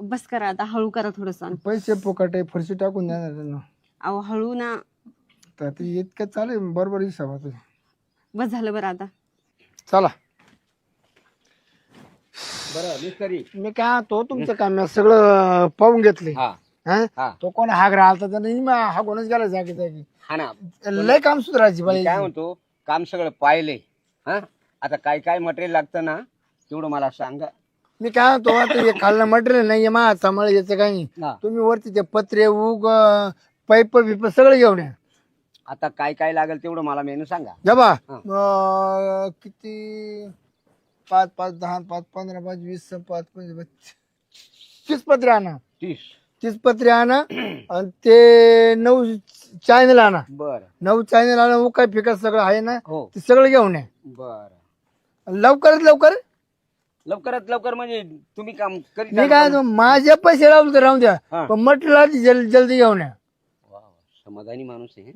बस करा आता, हळू करा थोडस. पैसे फुकट आहे, फरशी टाकून देणार त्यांना. अहो हळू ना. तर ते इतकं चालेल बरोबर हिसाब. बस झालं बरं आता. चला बरं मिस्त्री मी काय तो तुमचं काम सगळं पाहून घेतले. हा हा तो कोण हाग राहिला तर हागूनच गेला जागी जागी. हा ना. लय काम सुधारायची मी बाई. काय म्हणतो, काम सगळं पाहिलंय. हा आता काय काय मटेरियल लागतं ना तेवढं मला सांगा. मी काय तो आता हे खाल्लं मटेरियल नाहीये मा सांभाळ याचं काही नाही. हा. तुम्ही वरती ते पत्रे उग पाईप बिप सगळं घेऊन या. आता काय काय लागेल तेवढं मला मेनू सांगा. जबा हा. किती 5 5 10 5 15 5 20 5 25 30 पत्रे आणा. 30 पत्रे आणा आणि ते 9 चॅनल आणा. बर 9 चॅनल आणा. उकाय फिका सगळं आहे ना हो. ते सगळं घेऊन या. बर लवकरात लवकर. लवकरात लवकर म्हणजे तुम्ही काम करीत मी काय म्हणतो, माझे पैसे लावले तर राहून द्या, हा. पण मटेरियल जल्दी घेऊन या. वा, समाधानी माणूस आहे.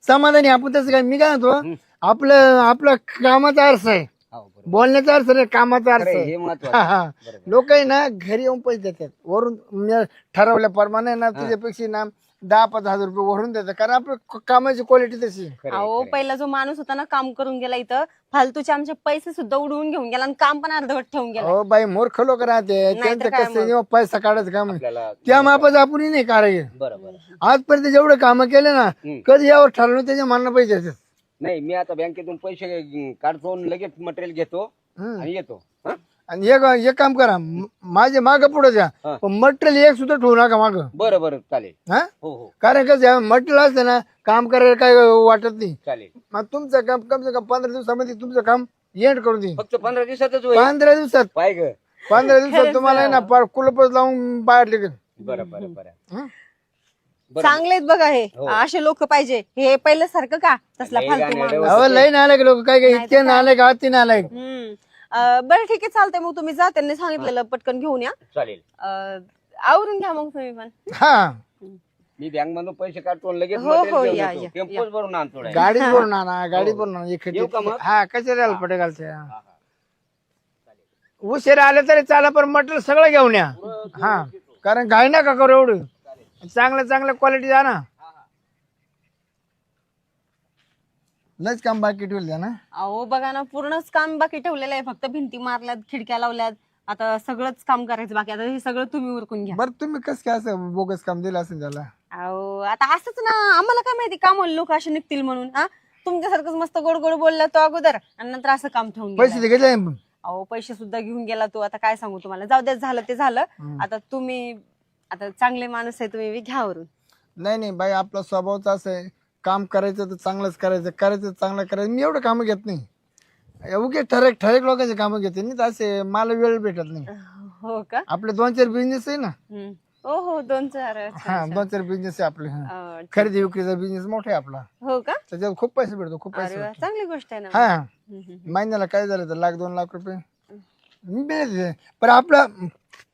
समाधानी आपण तसं काय. मी काय म्हणतो, आपलं कामाचा अर्थ आहे, हो, बरोबर. बोलण्याचा अर्थ नाही, कामाचा अर्थ खरंय, आहे. हे महत्वाचं. बरोबर. लोक आहे ना घरी येऊन पैसे देतात वरून. मी ठरवल्याप्रमाणे ना तुझ्यापेक्षा ना 10-5 हजार रुपये वरून देतात, कारण आपलं कामाची क्वालिटी तशी आहे. खरंय, अहो खरंय. पहिला जो माणूस होता ना काम करून गेला इथं, फालतूचे आमचे पैसे सुद्धा उडवून घेऊन गेला आणि काम पण अर्धवट ठेवून गेला. हो बाई, मूर्ख लोक राहते, त्यांचं काय कसं जेव्हा पैसा काढायचं काम आहे. आपल्याला त्या मापाच आपण नाही करायचं. बरोबर. आजपर्यंत जेवढे काम केले ना कधी यावर ठरवलं त्याच्या मनाला पैसे देतात. नाही मी आता बँकेतून पैसे काढतो आणि लगेच मटेरियल घेतो आणि येतो. हा? आणि एक काम करा, माझे माग पुढे द्या, हा. पण मटेरियल एक सुद्धा ठेवू नका माग. बरं बरं चालेल. हा, हो हो कारण कसं मटेरियल असतं ना काम करायला काय वाटत नाही. चालेल. मग तुमचं काम कम से कम 15 दिवसामध्ये तुमचं काम एंड करून देईन. फक्त 15 दिवसातच होईल. 15 दिवसात पाय ग. 15 दिवसात तुम्हाला आहे ना पार कुलपच लावून बाहेर निघेल. बरं बरं बरं. हं? चांगलेत बघा हे, हो. असे लोक पाहिजे. हे पहिलं सारखं का तसला लय फालतू गाणे माणूस. एवढं- अहो लय नालायक लोक, काय काय इतके नालायक आती नालायक. बरं ठीक आहे चालतंय, मग तुम्ही जा, त्यांनी सांगितलेलं पटकन घेऊन या. चालेल. आवरून घ्या मग तुम्ही पण. हा, मी बँक मधून पैसे काढतो आणि लगेच हो, हो, मटेरियल या, घेऊन या, येतो. टेम्पोच भरून आणतो direct. गाडीच भरून आणा, गाडी भरून आणा. येऊ का मग? हा, कशाला पटे घालते. हा, हा. उशीर आले तरी चाला, पण मटेरियल सगळं घेऊन या. हा, कारण घाई नका करू एवढं. चांगल्या क्वालिटी द्या ना. लयच काम बाकी ठेवलं ना. अहो बघा ना, पूर्णच काम बाकी ठेवलेलं आहे. फक्त भिंती मारल्यात, खिडक्या लावल्यात, आता सगळंच काम करायचं बाकी. आता हे सगळं तुम्ही उरकून घ्या. बरं तुम्ही कसं काय असं बोगस काम दिलं असेल त्याला. अहो आता असंच ना, आम्हाला काय माहिती काम लोक असे निघतील म्हणून. हा, तुमच्यासारखंच मस्त गोड गोड बोलला तो अगोदर आणि नंतर असं काम ठेवून गेला. पैसे घेतले नाही. अहो पैसे सुद्धा घेऊन गेला तो. आता काय सांगू तुम्हाला, जाऊ द्या, झालं ते झालं. आता तुम्ही आता चांगले माणूस आहे तुम्ही, घ्या वरून. नाही बाई, आपला स्वभावच असं आहे, काम करायचं तर चांगलंच करायचं, करायचं चांगलं करायचं. मी एवढं कामं घेत नाही, उगे ठरेक लोकांचे कामं घेते नाही, तर असे मला वेळ भेटत नाही. हो का? आपले 2-4 बिझनेस आहे ना. हो हो, 2-4. हा, 2-4 बिझनेस आहे आपले. खरेदी विक्रीचा बिझनेस मोठा आहे आपला, हो का? त्याच्यात खूप पैसे भेटतो, खूप अरे पैसे वा, भेटतो. चांगली गोष्ट आहे ना. हा, महिन्याला काय झालं तर 1-2 लाख रुपये मी मिळते. पण आपला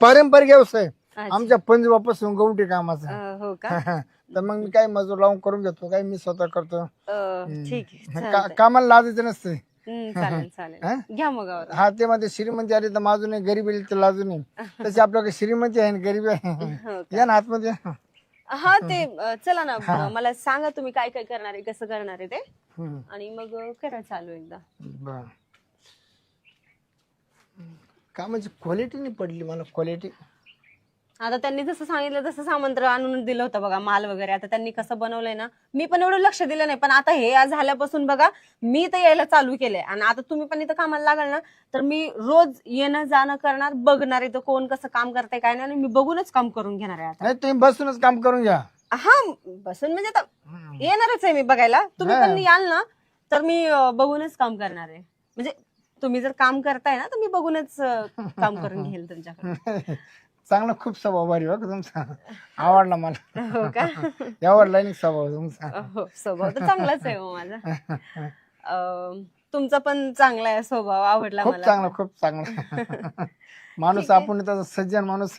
पारंपरिक व्यवसाय आमच्या पंजाबापासून गवटी कामाचा. हो का? तर मग मी काय मजूर लावून करून घेतो, काय मी स्वतः करतो. ठीक आहे, कामाला लाजायचं नसते. चालेल चालेल, घ्या मग आवरून. हा, ते मध्ये श्रीमंती आली तर माझून नाही, गरीबी तर लाजू नये. तशी आपल्याकडे श्रीमंती आहे आणि गरीबी आहे. हो का? या ना आतमध्ये. हा ते चला ना, मला सांगा तुम्ही काय काय करणार आहे, कसं करणार आहे ते, आणि मग करा चालू एकदा. बर, कामाची क्वालिटी नाही पडली मला, क्वालिटी. आता त्यांनी जसं सांगितलं तसं सामंत्र आणून दिलं होतं बघा, माल वगैरे. आता त्यांनी कसं बनवलंय ना, मी पण एवढं लक्ष दिलं नाही, पण आता हे आज झाल्यापासून बघा मी तर यायला चालू केलंय. आणि आता तुम्ही पण इथं कामाला लागाल ना, तर मी रोज येणं जाणं करणार, बघणार इथं कोण कसं काम करतंय काय नाही, आणि मी बघूनच काम करून घेणार आहे आता. नाही, तुम्ही बसूनच काम करून घ्या. हा, बसून म्हणजे आता येणारच आहे मी बघायला. तुम्ही पण याल ना तर मी बघूनच काम करणार आहे. म्हणजे तुम्ही जर काम करताय ना तर मी बघूनच काम करून घेईल तुमच्याकडे. चांगला खूप स्वभाव भारी हो तुमचा, आवडला मला. हो का? आवडला नाही स्वभाव तुमचा. हो, स्वभाव तर चांगलाच आहे हो माझा. तुमचा पण चांगला आहे स्वभाव, आवडला खूप मला. चांगला, खूप चांगला माणूस आपण, त्याचा सज्जन माणूस.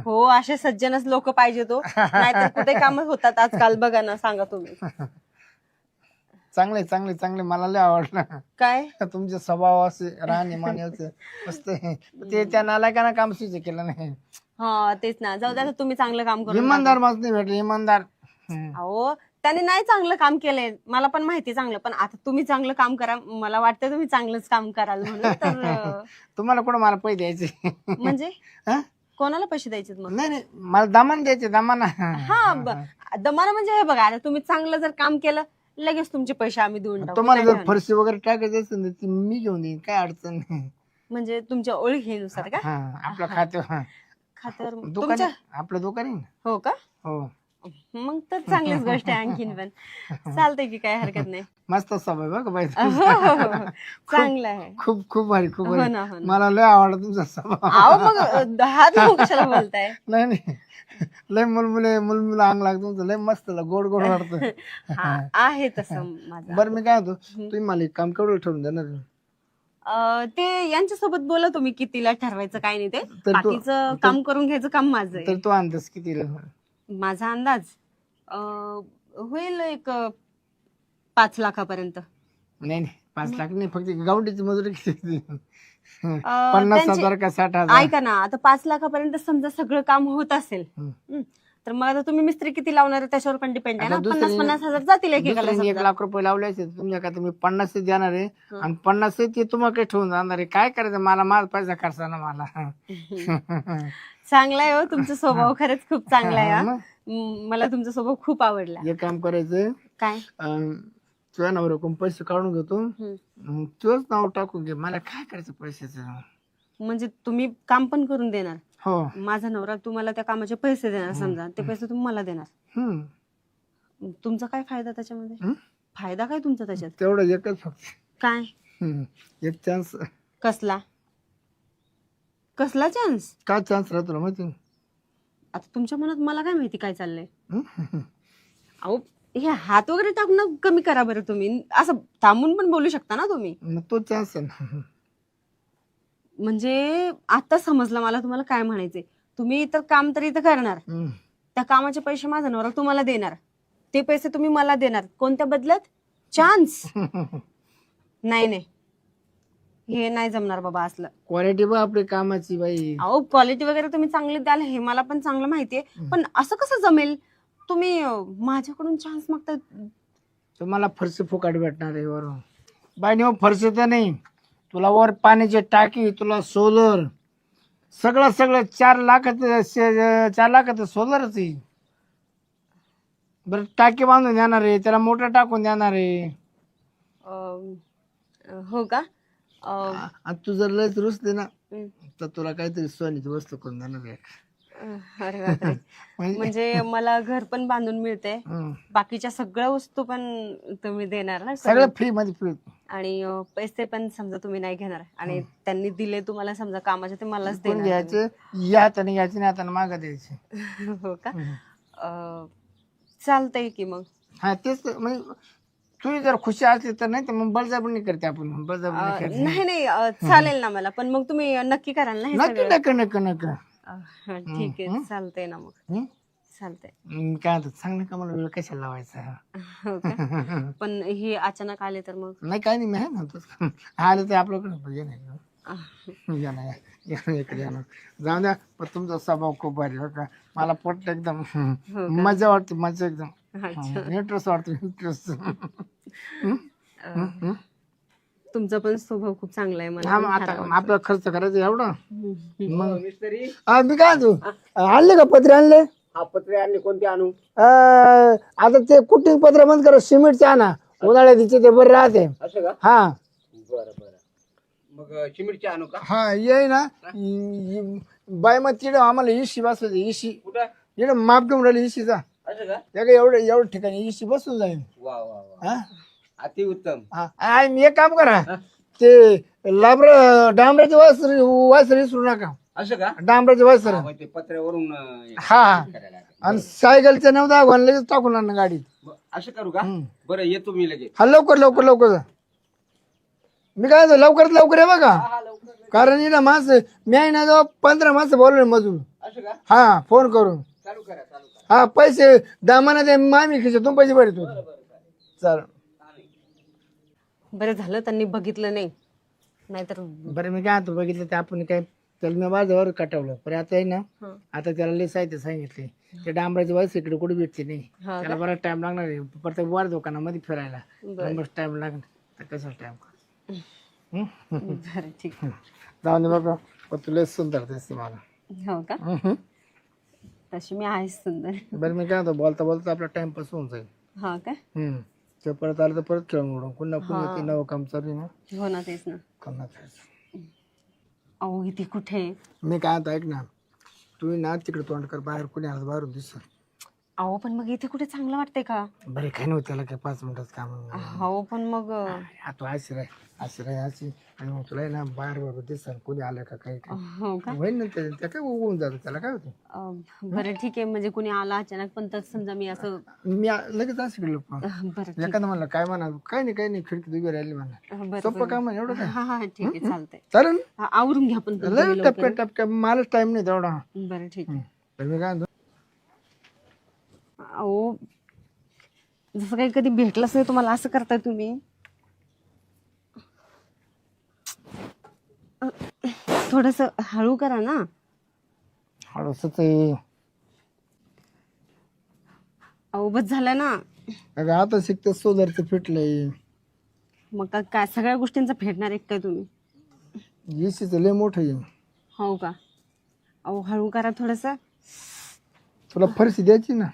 हो, असे सज्जनच लोक पाहिजे तो, नाहीतर कुठे काम होतात आजकाल बघा ना, सांगा तुम्ही. चांगले चांगले चांगले मला लय आवडलं. काय तुमचे स्वभाव असे राहणीमान असे मस्त आहे. ते त्या नालायकांना काम सुचे केलं नाही. हा तेच ना, जाऊ द्या आता, तुम्ही चांगलं काम करून इमानदार माणूस नाही भेटले, इमानदार. टाका. अहो त्याने नाही चांगलं काम केलंय, मला पण माहिती चांगलं, पण आता तुम्ही चांगलं काम करा, मला वाटतं तुम्ही चांगलंच काम कराल म्हणून तर तुम्हाला कुठं मला पैसे द्यायचे? म्हणजे हा? कोणाला पैसे द्यायचे मग? नाही नाही, मला दामान द्यायचे, दामान. हा दमाना म्हणजे हे बघा, आता तुम्ही चांगलं जर काम केलं लगेच तुमचे पैसे आम्ही देऊन टाकू. तुम्हाला नाही जर ठेवणार. फरशी वगैरे टाकायची असेल ना ती मी घेऊन देईन, काय अडचण नाही. म्हणजे तुमच्या ओळखीनुसार का? हा, आपलं खातं खात्यावर दुकान तुमच्या? आपलं दुकान आहे ना. हो का? हो, मग तर चांगलीच गोष्ट आहे आणखीन पण. चालतंय की, काय हरकत नाही. मस्त सवय बघ बाई. हो, हो, हो. चांगलं आहे. खूप खूप भारी, खूप हो भारी. ना, हो ना. मला लय आवडला तुमचा स्वभाव. अहो मग हात मग कशाला बोलताय? नाही नाही, लय मुलमुलं अंग लागतं तुमचं, लय मस्त गोड गोड वाटतं. हा आहे तसं माझं. बरं मी काय होतो, तुम्ही मला एक काम केवढं ठरवून देणार? ते यांच्यासोबत बोला तुम्ही कितीला ठरवायचं काय नाही ते. तर तो- बाकीचं काम करून घ्यायचं काम माझं आहे. तर तो अंदाज किती? माझा अंदाज होईल एक 5 लाखापर्यंत. नाही नाही, 5 लाख नाही, फक्त गावडीची मजुरी किती? त्यांची- 50,000 का 60,000? ऐका ना, आता 5 लाखापर्यंत समजा सगळं काम होत असेल, तर मग आता तुम्ही मिस्त्री किती लावणार आहे त्याच्यावर पण डिपेंड आहे ना. 50-50 हजार जातील एकेकाला दुसऱ्याने 1 समजा. लाख रुपये लावले असते तुमच्या का, तुम्ही 50 देणार आहे आणि 50 ते तुम्हाला ठेवून जाणार आहे. काय करायचं, मला माझा पैसा खर्चा ना मला. चांगला आहे हो तुमचा स्वभाव, खरंच खूप चांगला आहे हा. मग? मला तुमचा स्वभाव खूप आवडला. हे काम करायचं, काय? तुझ्या नवऱ्याकडून पैसे काढून घेतो, तुझंच नाव टाकून घे, मला काय करायचं पैशाचं. म्हणजे तुम्ही काम पण करून देणार, हो. माझा नवरा तुम्हाला त्या कामाचे पैसे देणार, समजा ते पैसे तुम्ही मला देणार, तुमचा काय फायदा त्याच्यामध्ये? फायदा काय तुमचा त्याच्यात? तेवढं एकच फक्त. काय? एक चान्स. कसला कसला चान्स? काय चान्स राहतो ना माहिती? आता तुमच्या मनात मला काय माहिती काय चाललंय. अहो हे हात वगैरे टाकणं कमी करा बरं. तुम्ही असं थांबून पण बोलू शकता ना तुम्ही. मग तो चान्स आहे ना. म्हणजे आता समजलं मला तुम्हाला काय म्हणायचंय. तुम्ही इतर काम तर इथं करणार, त्या कामाचे पैसे माझा नवरा तुम्हाला देणार, ते पैसे तुम्ही मला देणार, कोणत्या बदल्यात? चान्स. नाही नाही, हे नाही जमणार बाबा असलं. क्वालिटी बघ आपली कामाची बाई. अहो क्वालिटी वगैरे तुम्ही चांगली द्याल हे मला पण चांगलं माहितीये, पण असं कसं जमेल? तुम्ही माझ्याकडून चान्स मागता. तुम्हाला फरशी फुकाट भेटणार आहे वरून. बाई हो, फरशी तर नाही, तुला वर पाण्याची टाकी, तुला सोलर, सगळं सगळं 4 लाखाचं सोलरच आहे. बरं टाकी बांधून देणार आहे, त्याला मोटर टाकून देणार आहे. हो का? आणि तू जर लयच रुसले ना तर तुला काहीतरी सोन्याची वस्तू करून देणार आहे. अरे बापरे. म्हणजे मला घर पण बांधून मिळते, बाकीच्या सगळ्या वस्तू पण तुम्ही देणार ना सगळं फ्री मध्ये फ्री. आणि पैसे पण समजा तुम्ही नाही घेणार, आणि त्यांनी दिले तुम्हाला समजा कामाचे ते मलाच कोण देणार. घ्यायचे, या हाताने घ्यायचे नाही हाताने मागा द्यायचे. हो का? चालतंय की मग. हा तेच म्हणजे तुझी जर खुशी असली तर, नाही तर मग बळजबरी करते आपण, बळजबरी करते. नाही नाही चालेल ना मला, पण मग तुम्ही नक्की कराल ना हे नक्की सगळं? नक्की नक्की नक्की. ठीक आहे, चालतंय ना मग. चालतंय. काय म्हणतात, सांग ना का मला वेळ कशाला लावायचा. हो का? पण हे अचानक आले तर मग? नाही काही नाही, मी आहे ना. आलं ते आपल्याकडे ये नाही, या ना, इकडे या ना. जाऊ द्या, पण तुमचा स्वभाव खूप भारी बरं का, मला पटलं एकदम. मजा वाटते, मजा एकदम. इंटरेस्ट वाटतो, इंटरेस्ट. तुमचा पण स्वभाव खूप चांगला आहे मला. आता आपला खर्च करायचा एवढा. मी काय तू आणले का पत्रे आणले? हा पत्रे आणले, कोणते आणू? आता ते कुटिंग पत्र बंद करा, सिमेंटचे आणा, उन्हाळ्यात तिचे ते बरे राहते. असं का? हा बरं बरं, मग सिमेंटचे आणू का? हा ये ना बाय, मग तिकडे आम्हाला इशी बसवायची. इशी कुठं? इकडे माप घेऊन राहिली इशीचा. असं का? एवढं ठिकाणी इशी बसून जाईल. वा वा वा, हा अति उत्तम. हा, मी एक काम करा, ते डांबराचे वासर विसरू नका. असं का? डांबराचे वासर. हा, ते पत्र्यावरून हा करायला लागेल. आणि सायकलचं 9-10 घालून लगेच टाकून आणणं गाडीत. असं करू का? बरं येतो मी लगेच. हा लवकर लवकर लवकर जा. मी काय म्हणतो, लवकरात लवकर आहे बघा, कारण इथं माणसं मी आहे ना, जवळ 15 माणसं बोलवले मजूर. असं का? हा फोन करून. चालू करा चालू करा. हा पैसे दामाना दे, मामी खिशातून पैसे भरतो. चाल. बरं झालं त्यांनी बघितलं नाही, नाहीतर बरं मी काय म्हणतो, बघितलं ते आपण काय त्याला मी माझ्यावर कटवलं, पण आता आहे ना, हं. आता त्याला लई साहित्य सांगितले. ते डांबराची वयस इकडे कुठे भेटते नाही, हा त्याला बराच टाइम लागणार आहे परत वर दुकानामध्ये फिरायला. बरं. मग टाइम लागणार, तर कसा टाइम. बरं ठीक आहे. जाऊन दे बाबा, पण तुला सुंदर दिसते मला. हो का? तशी मी आहे सुंदर. बरं मी काय म्हणतो, बोलता बोलता आपला टाइमपास होऊन जाईल. हा का? ते परत आलं तर परत खेळून उडून पुन्हा पुन्हा ते नवं काम चालू आहे ना. हो ना, तेच ना. करणार. अहो इथे कुठे? मी काय म्हणतो, ऐक ना, तू ना तिकडे तोंड कर, बाहेर कोणी आज बाहेरून दिस. अहो पण मग इथे कुठे चांगलं वाटतंय का? बरे काही नव्हतं त्याला, काय 5 मिनिटात काम. हो पण मग तू आशिराय अशी, आणि मग तुला आहे ना बाहेर बरोबर दिस, कोणी आलं का काही काय हो का? होईल ना, त्या काय होऊन जातं, त्याला काय होतं. बरं ठीक आहे, म्हणजे कुणी आला अचानक, पण तर समजा मी असं मी लगेच असं गेलो. बरं ठीक. एखादं म्हणलं काय म्हणा, काही नाही खिडकीत उभी राहिली म्हणा, बरं सोपं काम आहे एवढं काय. हा हा ठीक आहे, चालतंय. चालेल आवरून घ्या पण तुम्ही लय लवकर. टपक्या मलाच टाइम नाही तेवढा. बरं ठीक आहे. तर मी काय म्हणतो, अहो जसं काही कधी भेटलंच नाही तुम्हाला, असं करताय तुम्ही. थोडस हळू करा ना. हळूसच आहे. अहो बस झालं ना. अगं आता शिकतं सोलरचं फिटलंय. मग काय सगळ्या गोष्टींचा फेडणार आहे काय तुम्ही? येशीचं लय मोठं आहे. हो का? अहो हळू करा थोडस. तुला फरशी द्यायची ना.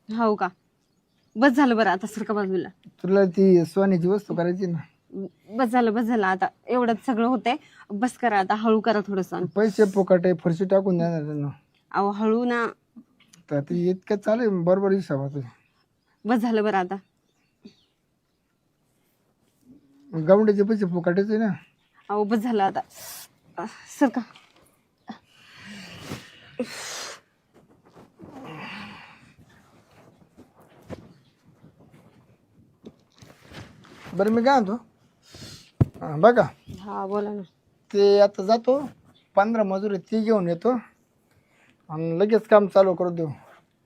हो का? बस झालं. बरं आता सरका बाजूला. तुला ती सोन्याची वस्तू करायची ना. बस झालं आता एवढंच सगळं होतंय. बस करा आता, हळू करा थोडस. पैसे फुकट आहे, फरशी टाकून देणार त्यांना. अहो हळू ना. तर ती इतकं चालेल, बरोबर हिसाब. बस झालं बरं आता. गावंडीचे पैसे फुकटायचे आहे ना. अहो बस झालं आता. सरका. बरं मी काय म्हणतो, बघा हा बोला ना. ते आता जातो, 15 मजूर आहे, ती घेऊन येतो आणि लगेच काम चालू करू देऊ.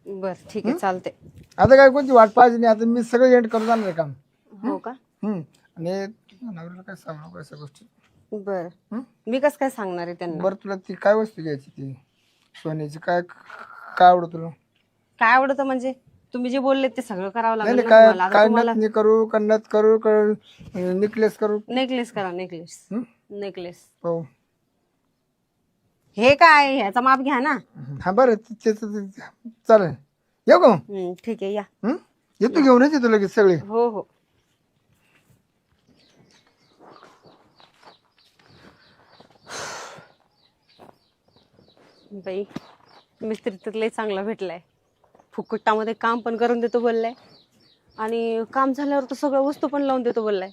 बर ठीक आहे, चालते. आता काय कोणती वाट पाहिजे नाही, आता मी सगळं एंड करून जाणार आहे काम. हो का? आणि तुझ्या नवऱ्याला काय सांगू का अशा गोष्टी. बर मी कसं काय सांगणार आहे त्यांना? बरं तुला ती काय वस्तू घ्यायची, ती सोन्याची, काय काय आवडत तुला? काय आवडतं म्हणजे? तुम्ही जे बोलले ते सगळं करावं नाही लागेल नाही, काय तुम्हाला. आता काय तुम्हाला नथ करू का नथ करू का नेकलेस करू? नेकलेस करा. नेकलेस. हो. हे काय, ह्याचा माप घ्या ना. हा बरं चालेल, येऊ का मग? ठीक आहे या. येतो घेऊनच येतो लगेच सगळे. हो हो. बाई मिस्त्री तर लय चांगला भेटलाय. फुकटामध्ये काम पण करून देतो बोललाय, आणि काम झाल्यावर तो सगळ्या वस्तू पण लावून देतो बोललाय.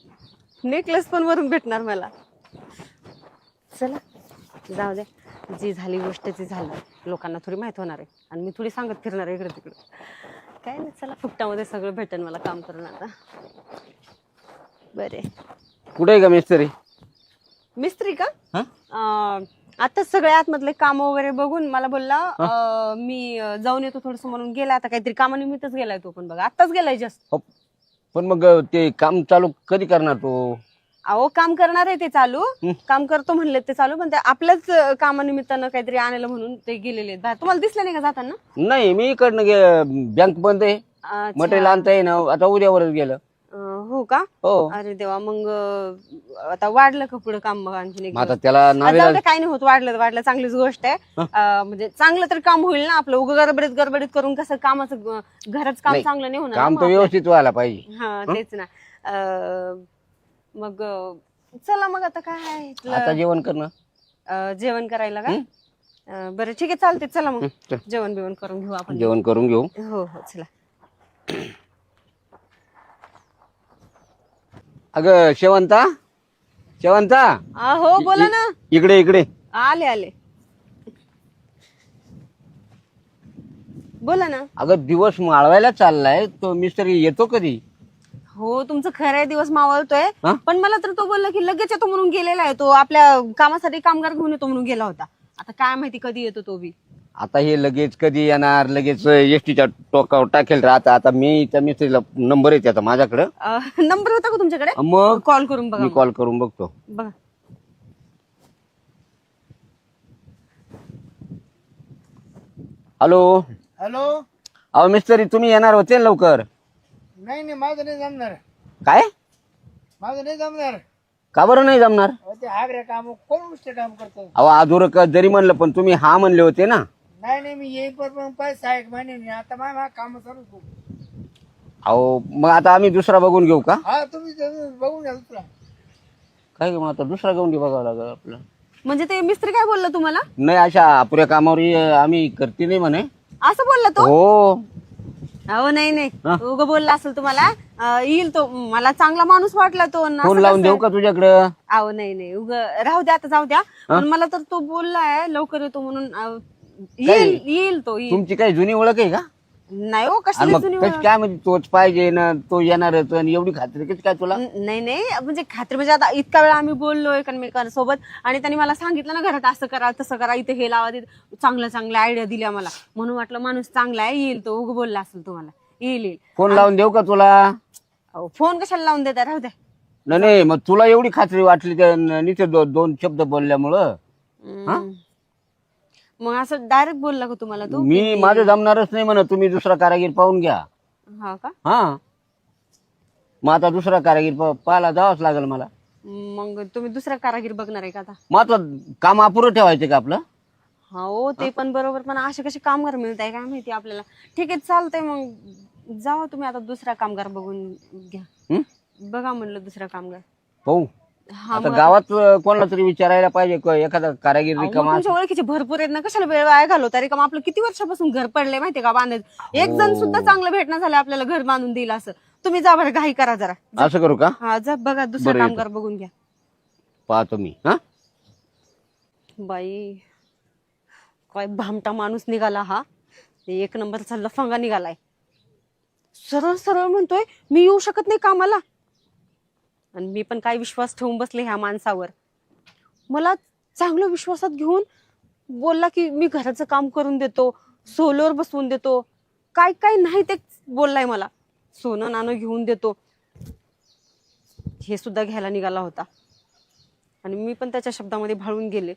नेकलेस पण वरून भेटणार मला. चला जाऊ दे, जी झाली गोष्ट ती झालं. लोकांना थोडी माहित होणार आहे, आणि मी थोडी सांगत फिरणार आहे इकडे तिकडे. काय नाही, चला फुकटामध्ये सगळं भेटेल मला काम करून आता. बरे. कुठे आहे का मिस्त्री? मिस्त्री का? आता सगळे आतमधले काम वगैरे बघून मला बोलला मी जाऊन येतो थोडस म्हणून गेला. आता काहीतरी कामानिमित्तच गेलाय तो पण बघा, आताच गेलाय जस्ट. पण मग ते काम चालू कधी करणार तो? अहो काम करणार आहे ते चालू, काम करतो म्हणले ते चालू, पण ते आपल्याच कामानिमित्तानं काहीतरी आणायला म्हणून ते गेलेले आहेत बाहेर. तुम्हाला दिसलं नाही का जाताना? नाही, मी इकडनं बँक बंद आहे, मटेरियल आणता येईना, आता उद्यावरच गेलं. हो का? हो. अरे देवा, मग आता वाढलं का पुढे काम? मग आणखी आता त्याला नावेला काही नाही होत, वाढलं चांगलीच गोष्ट आहे. म्हणजे चांगलं तर काम होईल ना आपलं. उगा गडबडीत करून कसं कामाचं, घराचं काम चांगलं नाही होणार. काम तर व्यवस्थित व्हायला पाहिजे. हा तेच ना. मग चला मग आता काय आहे, आता जेवण करणं, जेवण करायला का? बरं ठीक आहे, चालते. चला मग जेवण बिवण करून घेऊ आपण. जेवण करून घेऊ. हो हो चला. अगं शेवंता हो बोला ना. इकडे आले बोला ना. अगं दिवस माळवायला चाललाय, तो मिस्त्री येतो कधी? हो तुमचं खरं आहे, दिवस मावळतोय. हा? पण मला तर तो बोलला की लगेच येतो म्हणून गेलेला आहे. तो आपल्या कामासाठी कामगार घेऊन येतो म्हणून गेला होता. आता काय माहिती कधी येतो तो बी. आता हे लगेच कधी येणार, लगेच एसटीच्या टोकावर टाकेल राहता. आता मी त्या मिस्त्रीला नंबर आहे त्याचा माझ्याकडं. नंबर होता का तुमच्याकडे? मग कॉल करून बघा मी मग. कॉल करून बघतो. बघा. हॅलो. हॅलो. अहो मिस्त्री, तुम्ही येणार होते ना लवकर? नाही नाही, माझं नाही जमणार. काय? माझं नाही जमणार. का बरं नाही जमणार? ते हागरे काम कोण गोष्ट काम करतो. अहो अधुरं जरी म्हणलं पण तुम्ही हा म्हणले होते ना. नाही नाही, मी येईन पण पैसा एक महिने नाही. आता माझ्या काम चालू करू. अहो मग आता आम्ही दुसरा बघून घेऊ का? हा, तुम्ही बघून घ्या दुसरा. काय मग आता दुसरा घेऊन घेऊ बघावं लागेल आपलं. म्हणजे ते मिस्त्री काय बोलला तुम्हाला? नाही, अशा अपुऱ्या कामावर आम्ही करते नाही म्हणे. असं बोलला तो? हो. अहो नाही हा? नाही, उग बोलला असेल तुम्हाला. येईल तो, मला चांगला माणूस वाटला तो. आणि फोन असं लावून कसं? देऊ का तुझ्याकडं? अहो नाही नाही, उग राहू द्या, आता जाऊ द्या. पण मला तर तो बोललाय लवकर येतो म्हणून. येईल तो, येईल. तुमची काही जुनी ओळख आहे का? नाही हो, आणि कसली मग जुनी कशी काय म्हणजे तोच पाहिजे ना, तो येणारच आणि एवढी खात्री कशी काय तुला? नाही नाही, म्हणजे खात्री म्हणजे आता इतका वेळ आम्ही बोललोय एकमेकांसोबत आणि त्यांनी मला सांगितलं ना घरात असं करा तसं करा, इथे हे लावा, तिथे चांगल्या चांगल्या आयडिया दिल्या मला. म्हणून वाटलं माणूस चांगला आहे, येईल तो. उग बोलला असेल तुम्हाला. येईल. फोन लावून देऊ का तुला? अहो फोन कशाला लावून देता, राहू द्या. नाही मग तुला एवढी खात्री वाटली त्या नीचे दोन शब्द बोलल्यामुळं? मग असं डायरेक्ट बोलला का तुम्हाला तो? मी माझं जमणारच नाही म्हणत, तुम्ही दुसरा कारागीर पाहून घ्या. हा का? हा, मग आता दुसरा कारागीर पाहायला जावंच लागेल मला. मग तुम्ही दुसरा कारागीर बघणार आहे का आता? मग आता काम अपुरं ठेवायचं का आपलं? हो ते पण बरोबर, पण असे कसे कामगार मिळत आहे काय माहिती आपल्याला. ठीक आहे चालतंय, मग जावा तुम्ही आता दुसरा कामगार बघून घ्या. हं? बघा म्हणलं दुसरा कामगार. पाहू. हा आता मग गावात कोणाला तरी विचारायला पाहिजे एखादा कारागीर अहो, रिकामा. तुमच्या ओळखीचे भरपूर आहेत ना, कशाला वेळ वाया घालवता? रिकाम आपलं किती वर्षापासून घर पडलंय माहितीये का बांधत. एक जण सुद्धा चांगलं भेटणं झालं आपल्याला घर बांधून दिलं असं. तुम्ही जा बरं, घाई करा जरा. असं करू का? हा जा, बघा दुसरा बरं, येतो. कामगार बघून घ्या. पाहतो मी. हा, बाई काय भामटा माणूस निघाला हा. एक नंबरचा लफंगा निघालाय. सरळ सरळ म्हणतोय मी येऊ शकत नाही कामाला. आणि मी पण काय विश्वास ठेवून बसले ह्या माणसावर. मला चांगलं विश्वासात घेऊन बोलला की मी घराचं काम करून देतो, सोलर बसवून देतो, काय काय नाही ते बोललाय मला. सोनं नाणं घेऊन देतो हे सुद्धा घ्यायला निघाला होता. आणि मी पण त्याच्या शब्दामध्ये भाळून गेले.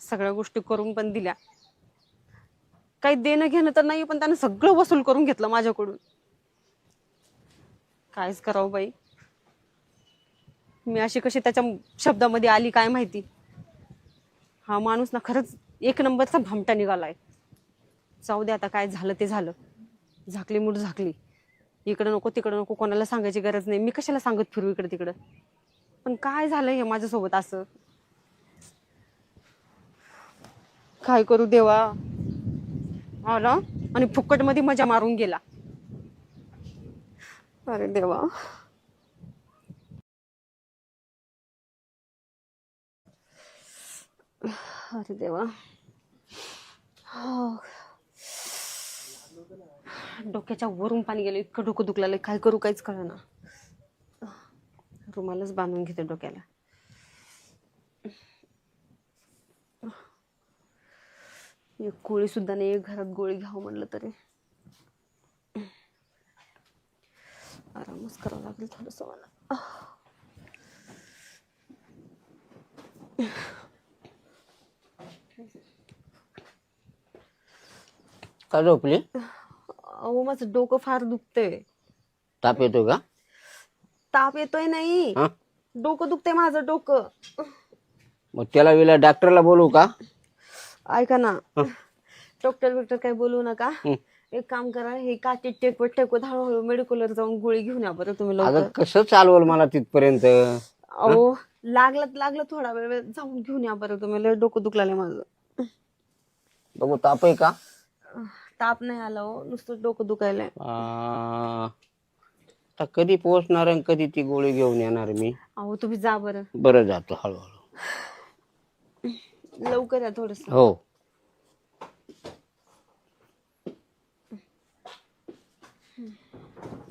सगळ्या गोष्टी करून पण दिल्या. काही देणं घेणं तर नाही, पण त्याने सगळं वसूल करून घेतलं माझ्याकडून. कायच करावं बाई, मी अशी कशी त्याच्या शब्दामध्ये आली काय माहिती. हा माणूस ना खरंच एक नंबरचा भामटा निघालाय. जाऊ दे आता, काय झालं ते झालं. झाकली मूठ झाकली. इकडं नको तिकडं नको, कोणाला सांगायची गरज नाही. मी कशाला सांगत फिरू इकडं तिकडं. पण काय झालंय हे माझ्यासोबत असं. काय करू देवा. आला आणि फुकट मध्ये मजा मारून गेला. अरे देवा. अरे देवा. डोक्याच्या वरून पाणी गेलं, इतकं डोकं दुखलं. काय करू काहीच कळेना. रुमालच बांधून घेते डोक्याला. एक गोळी सुद्धा नाही, एक घरात गोळी घ्यावं म्हणलं तरी आरामच करावं लागेल थोडस मला. का झोपली? अहो माझं डोकं फार दुखतंय. ताप येतो का? ताप येतोय नाही, हा? डोकं दुखतंय माझं डोकं. मग त्याला वेळेला डॉक्टरला बोलू का? ऐका ना, डॉक्टर बिक्टर काही बोलू नका. एक काम करा, हे काठी टेकवत हळूहळू मेडिकलवर जाऊन गोळी घेऊन या बरं तुम्ही अगं लवकर. कसं चालवल मला तिथपर्यंत? अहो लागलं थोडा वेळ जाऊन घेऊन या बरं तुम्ही. लय डोकं दुखलाय माझं. बघू ताप आहे का? ताप नाही आला हो, नुसतं डोकं दुखायलंय. आता कधी पोहोचणार आणि कधी ती गोळी घेऊन येणार मी? अहो तुम्ही जा बरं. बरं, जातो हळूहळू. लवकर या थोडस. हो.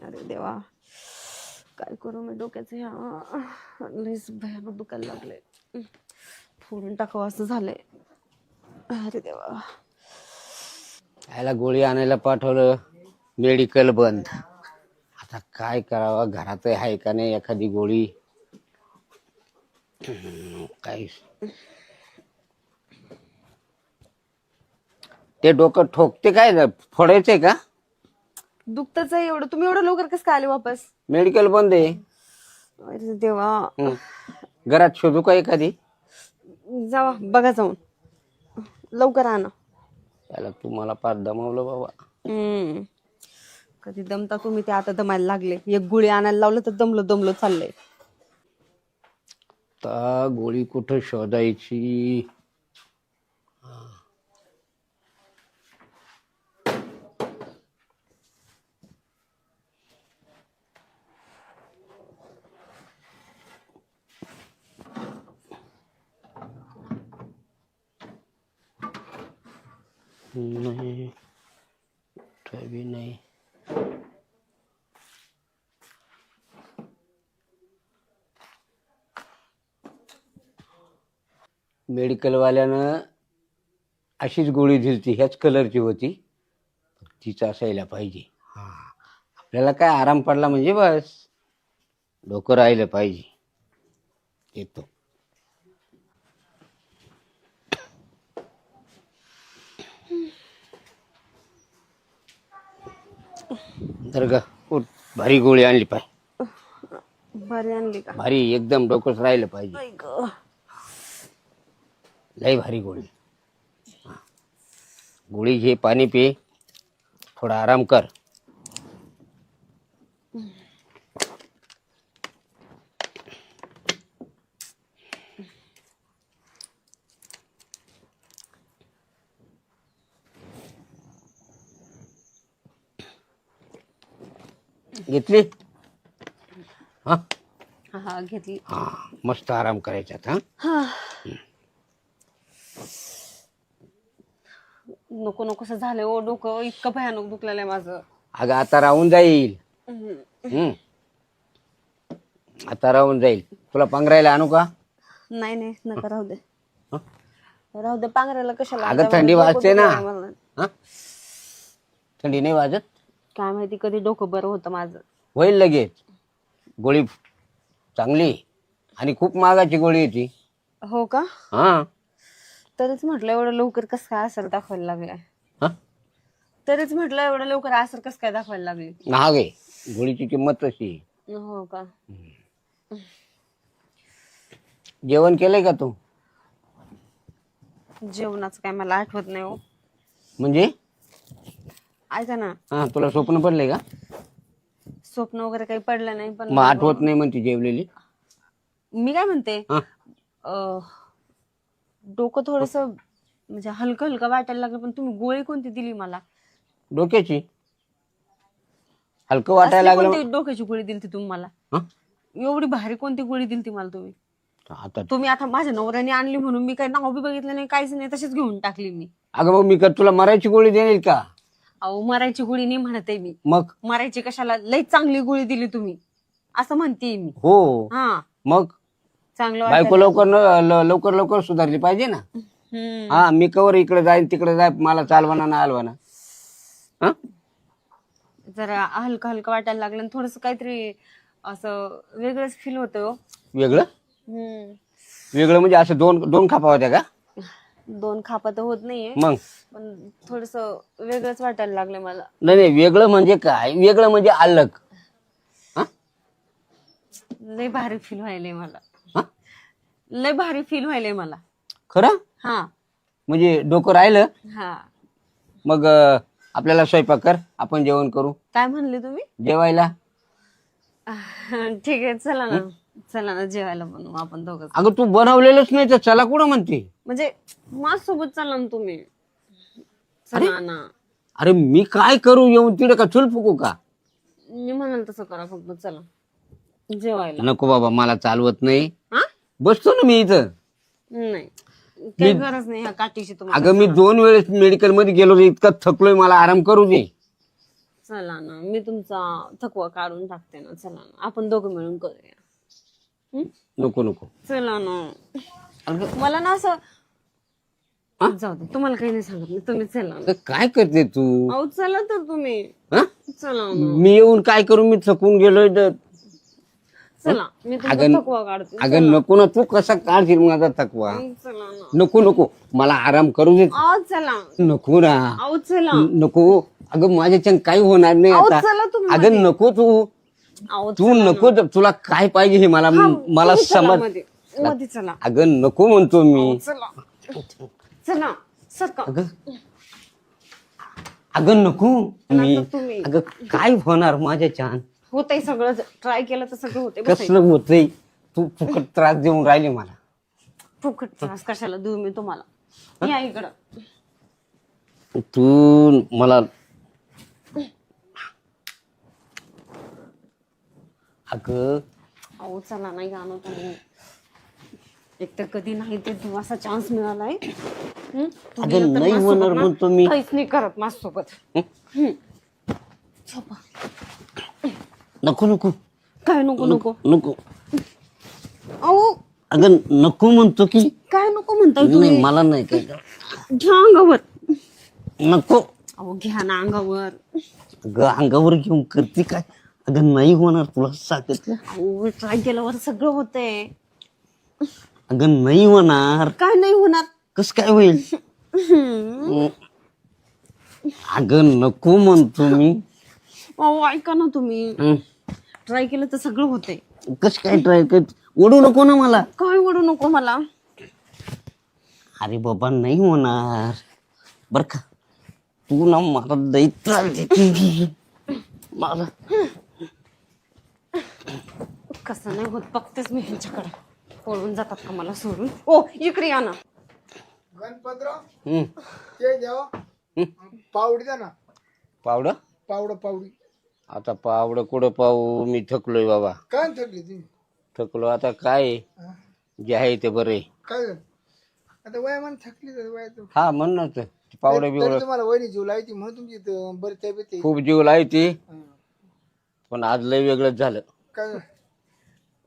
अरे देवा, काय करू मी डोक्याचं ह्या. लयच भयानक दुखायला लागलंय. फोडून टाकावं असं झालंय. अरे देवा. याला गोळी आणायला पाठवलं, मेडिकल बंद. आता काय करावं, घरात आहे का नाही एखादी गोळी. काय ते डोकं ठोकते काय, फोडायचंय का? दुखतच आहे एवढं. तुम्ही एवढं लवकर कसं काय आले वापस? मेडिकल बंद आहे. अरे देवा. घरात शोधू का एखादी? जावा बघा जाऊन, लवकर आणा. त्याला तुम्हाला पार दमवलं बाबा. कधी दमता तुम्ही, ते आता दमायला लागले. एक गोळी आणायला लावलं तर दमलो दमलो चाललंय. आता गोळी कुठं शोधायची? नाही, कुठं बी नाही. मेडिकलवाल्यानं अशीच गोळी दिली, ह्याच कलरची होती, तीच असायला पाहिजे. हा, आपल्याला काय आराम पडला म्हणजे बस, डोकं राहिलं पाहिजे. येतो. तर ग उठ, भारी गोळी आणली पाहिजे. बरी आणली का? भारी, एकदम डोकंच राहिलं पाहिजे. आई गं. लय भारी गोळी. गोळी घे, पाणी पे, थोडा आराम कर. घेतली? हा हा घेतली. हा, मस्त आराम करायचा. हा, हा. नको नकोसं झालंय ओ, डोकं इतकं भयानक दुखलेलं आहे माझं. अगं आता राहून जाईल. हम्म. आता राहून जाईल. तुला पांघरायला आणू का? नाही नाही नका, राहू दे. राहू दे, पांघरायला कशाला? अगं आता थंडी डोकं वाजते ना. दुखलंय मला. हा, थंडी नाही वाजत? काय माहिती कधी डोकं बरं होतं माझं. होईल लगेच. गोळी चांगली आणि खूप महागाची गोळी होती. हो का? हा. तरीच म्हटलं एवढं लवकर कसं काय असर दाखवायला लागलाय. हा, तरीच म्हटलं एवढं लवकर असर कसं काय दाखवायला लागले. महाग आहे गोळीची किंमत तशी आहे. हो का? जेवण केलंय का तू? जेवणाचं काय मला आठवत नाही हो. म्हणजे ऐका ना, हा, तुला स्वप्न पडलंय का? स्वप्न वगैरे काही पडलं नाही, पण मग आठवत नाही म्हणते जेवलेली. मी काय म्हणते, हा, डोकं थोडस म्हणजे हलकं हलकं वाटायला लागलं, पण तुम्ही गोळी कोणती दिली मला? डोक्याची हलकं वाटायला असली लागलं. कोणती डोक्याची गोळी दिली तुम्ही मला? हा? एवढी भारी कोणती गोळी दिली मला तुम्ही? आता तुम्ही आता माझ्या नवऱ्याने आणली म्हणून मी काही नाव बी बघितलं नाही, काहीच नाही, तशीच घेऊन टाकली मी. अगं मग मी का तुला मरायची गोळी देईल का? अहो मरायची गोळी नाही म्हणते मी. मग मरायची कशाला, लई चांगली गोळी दिली तुम्ही असं म्हणते मी. हो, हा, मग चांगलं बायको वाटायला. लवकर लवकर सुधारली पाहिजे ना. हम्म. हा, मी कवर इकडे जाईन तिकडे जाय, मला चालवाना ना हलवाना. हा, जरा हलकं हलकं वाटायला लागलं आणि थोडस काहीतरी असं वेगळंच फील होतं. वेगळं वेगळं म्हणजे असं दोन दोन खापा होत्या का? दोन खापा तर होत नाहीये, मग पण थोडस वेगळंच वाटायला लागलं मला. नाही नाही, वेगळं म्हणजे काय? वेगळं म्हणजे अलग. हा, लय भारी फील व्हायलंय मला. हा? लय भारी फील व्हायलंय मला. खरं हा म्हणजे डोकं राहिलं. हा. मग आपल्याला स्वयंपाक कर, आपण जेवण करू. काय म्हणले तुम्ही? जेवायला. ठीक आहे, चला ना. चला ना, जेवायला बनवू आपण दोघं. अगं तू बनवलेलंच नाही तर चला कुठं म्हणते? म्हणजे माझ्यासोबत चला ना तुम्ही. चला ना. अरे मी काय करू येऊन तिकडे, का चूल फुकू का? मी म्हणाल तसं करा, फक्त चला जेवायला. नको बाबा, मला चालवत नाही. हा? बसतो ना मी इथं. नाही, काही गरज नाही ह्या काठीची तुम्हाला. अगं मी 2 वेळेस मेडिकल मध्ये गेलो रे, इतका थकलोय, मला आराम करू दे. चला ना, मी तुमचा थकवा काढून टाकते ना. चला ना, आपण दोघं मिळून करूया. नको नको. चला ना. मला ना असं जाऊ दे, तुम्हाला काही नाही सांगत मी, तुम्ही चला. तर काय करते तू? अहो चला तर तुम्ही, हा? चला ना. मी येऊन काय करू? मी थकून गेलोय तर. चला मी तुमचा अगं थकवा काढते. अगं नको ना, तू कसा काढशील माझा थकवा? चला ना. नको नको, मला आराम करू दे. अहो चला. नको ना, अहो चला. नको. अगं माझ्याच्यानं काही होणार नाही अहो आता. चला तुम्ही. अगं नको तू, अहो तू नको. तुला काय पाहिजे हे मला मला तुम्ही चला समज. मध्ये, मध्ये चला. अगं नको म्हणतो मी. चला चला सका. अगं नको मी. तुम्ही. अगं काय होणार माझ्याच्यान? होतंय सगळं, ट्राय केलं तर सगळं होतंय. कसलं होतंय? तू फुकट त्रास देऊन राहिली मला. फुकट त्रास कशाला देऊ मी तुम्हाला? या इकडं. तू मला अगं अहो चला नाही गाणं तुम्ही. एक तर कधी नाही ते तू असा चान्स मिळालाय. तुम्ही अगं तर नाही माझ्यासोबत होणार ना म्हणतो मी. काहीच नाही करत माझ्यासोबत. झोपा. नको नको काय नको नको? नको. अहो अगं नको म्हणतो की. काय नको म्हणताय नाही तुम्ही? मला नाही काय. घ्या अंगावर. नको. अहो घ्या ना अंगावर. अगं अंगावर घेऊन करते काय? अगं नाही होणार, तुला सांगितलं. अहो ट्राय केल्यावर सगळं होतंय. अगं नाही होणार. काय नाही होणार? कस काय होईल? अगं नको म्हणतो मी. अहो ऐका ना तुम्ही, हं. ट्राय केलं तर सगळं होतंय. कस काय ट्राय कर? ओढू नको ना मला. काय ओढू नको मला. अरे बाबा नाही होणार बर का. तू ना मला लई त्रास देते. मला कसं नाही होत बघतेच मी ह्यांच्याकडे. पळून जातात का मला सोडून? ओ इकडे या ना. गणपतराव हं. ते द्यावा. पावडी द्या ना. पावडं? पावडी. आता पावडं कुठं पाहू? मी थकलोय बाबा. काय थकली तुम्ही? थकलो आता काय आहे? हा? जे आहे ते बरे. काय झालं? आता वयामान थकली तर वयात हा म्हणूनच पावडं बिवडं तुम्हाला वहिनी जीव लायची म्हणून तुमची इथं बरी तब्येत आहे. खूप जीव लायती, हा. पण आज लय वेगळंच झालं. काय झालं?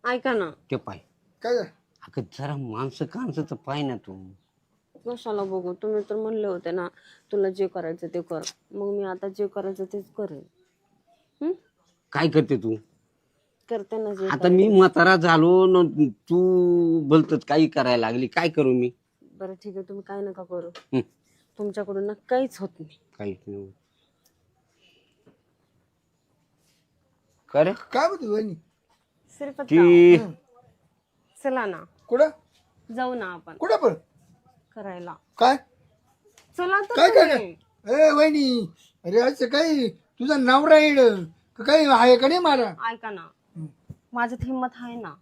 ऐका ना. ते पाय. काय झालं? अगं जरा माणसं कांचं तर पाय ना तू. कशाला बघू, तुम्ही तर म्हणले होते ना तुला जे करायचं ते कर. मग मी आता जे करायचं तेच करेन. काय करते तू? करते ना जे. आता मी म्हातारा झालो न तू बोलतच काही करायला लागली. काय करू मी? बरं ठीक आहे, तुम्ही काय नका करू. हं. तुमच्याकडून ना काहीच होत नाही. काहीच नाही. काय रे? काय म्हणते वहिनी? सिर्फ ती चला ना, कुठं जाऊ ना आपण कुठं पण करायला. काय चला तर काय काय तुम्ही. ए वहिनी, अरे असं काही तुझा नवरा येड का काही आहे का नाही मला? ऐका ना, माझ्यात हिंमत आहे ना.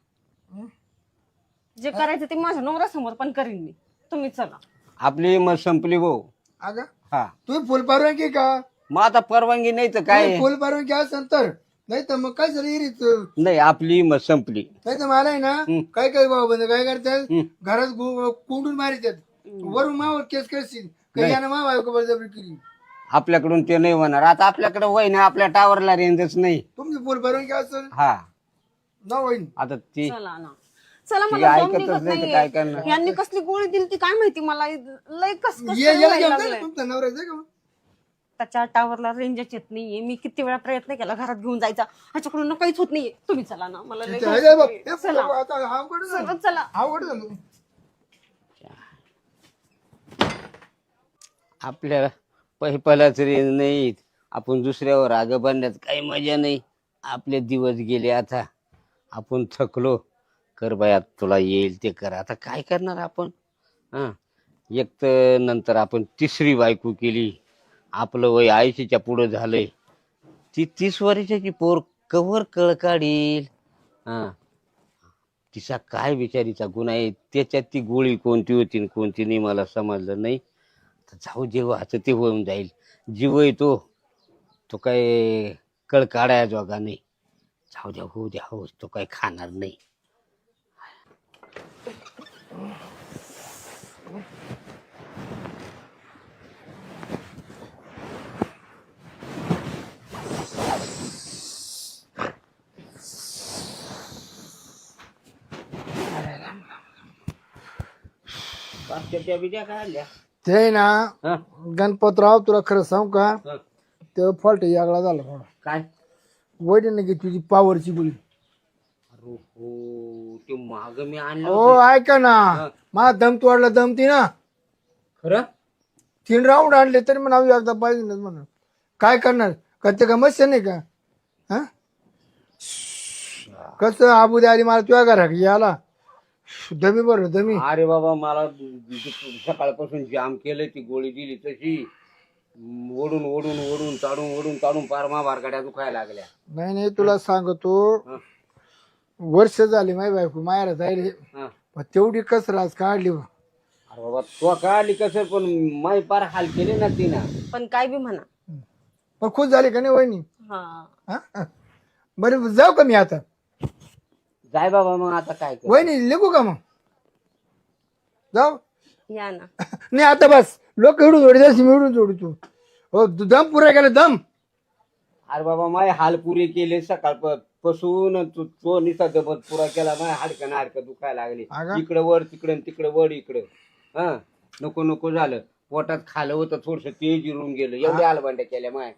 जे करायचं ते माझ्या नवऱ्यासमोर पण करीन मी. तुम्ही चला. आपली मग संपली भाऊ. अगं हा तुम्ही फुल परवानगी का? मग आता परवानगी नाही तर काय? फुल परवानगी असेल तर, नाही तर मग काय झालं इरीच. नाही आपली मग संपली. नाही तर मला आहे ना काय काय बाबा बंद काय करतात हं. घरात कोंडून मारितात. वरून मावर केस करशील काही यानं मावा बळजबरी केली. आपल्याकडून ते नाही होणार. आता आपल्याकडे वय नाही, आपल्या टावरला रेंजच नाही. तुमची फुल परवानगी असेल हा ना वहिनी. आता ती चला ना. चला ती मला दम ऐकतच निघत नाही तर काय नाहीये. करणार? यांनी कसली गोळी दिली ती काय माहिती मला. लय कस याला घेऊन जा ना तुमचा नवरा आहे का? त्याच्या टावरला रेंजच येत नाहीये. मी किती वेळा प्रयत्न केला घरात घेऊन जायचा, ह्याच्याकडून काहीच होत नाहीये. तुम्ही चला ना, मला लय हे बाप, घाई. हे चला आता हा कुठं झालं? चला चला. हा कुठं झालं? आपल्याला पहिलाच रेंज नाही. आपण दुसऱ्यावर आग बांधण्यात काही मजा नाही. आपले दिवस गेले. आता आपण थकलो. कर बाया, तुला येईल ते कर. आता काय करणार आपण? हा एक तर नंतर आपण तिसरी बायको केली. आपलं वय 80च्या पुढं झालंय. ती 30 वर्षाची पोर कवर कळ काढील. हा तिचा काय बिचारीचा गुन्हा आहे? त्याच्यात ती गोळी कोणती होती न कोणती नाही मला समजलं नाही. तर जाऊ, जेव्हाचं ते होऊन जाईल. जीव आहे तो काय कळ काढाया जोगा नाही. जाऊ द्या, होऊ द्या, हो. तो काय खाणार नाही. त्या बिड्या काढल्या. ते ना हा? गणपतराव तुला खरं सांगू का हा. ते फॉल्ट यागळा झाला थोडा काय वडील की तुझी पावरची गोळी. अरे हो ते माग मी आणलं हो होतं. ऐका ना हा. मला दम तोडला दम ती ना खरं 3 राऊंड आणले तरी म्हणा एकदा पाहिजे ना म्हणून काय करणार करते का मस्त नाही का हा कसं आबू दे आली मला तुझ्या घरा याला दमी बरं दमी. अरे बाबा मला सकाळपासून जाम केलं ती गोळी दिली तशी ओढून ओढून ओढून चाडून पार बारगाड्या दुखायला लागल्या. नाही नाही तुला सांगतो हा. वर्ष झाली माही बायको मायाला जायले हा. पण तेवढी कसर आज काढली बा. अरे बाबा तो काढली कसं पण माई पार हाल केले ना तिनं. पण काय बी म्हणा. पण खुश झाली का नाही वहिनी हा हा? बरं जाऊ का मी आता जाय बाबा मग आता काय कर. वहिनी लिखू का मग जाऊ या ना. नाही आता बस लोक एवढून जोडी जास्त मी एवढून जोडी तू हो दम पुरा केला दम. अरे बाबा माय हाल पुरे केले सकाळपासून तो निसा दबत पुरा केला माय हाडकं दुखायला लागले. अगं. इकडे वर तिकडे वर इकडे हा नको नको झालं. पोटात खालं होतं थोडस ते जिरून गेलं एवढ्या हलवंड्या केल्या माय.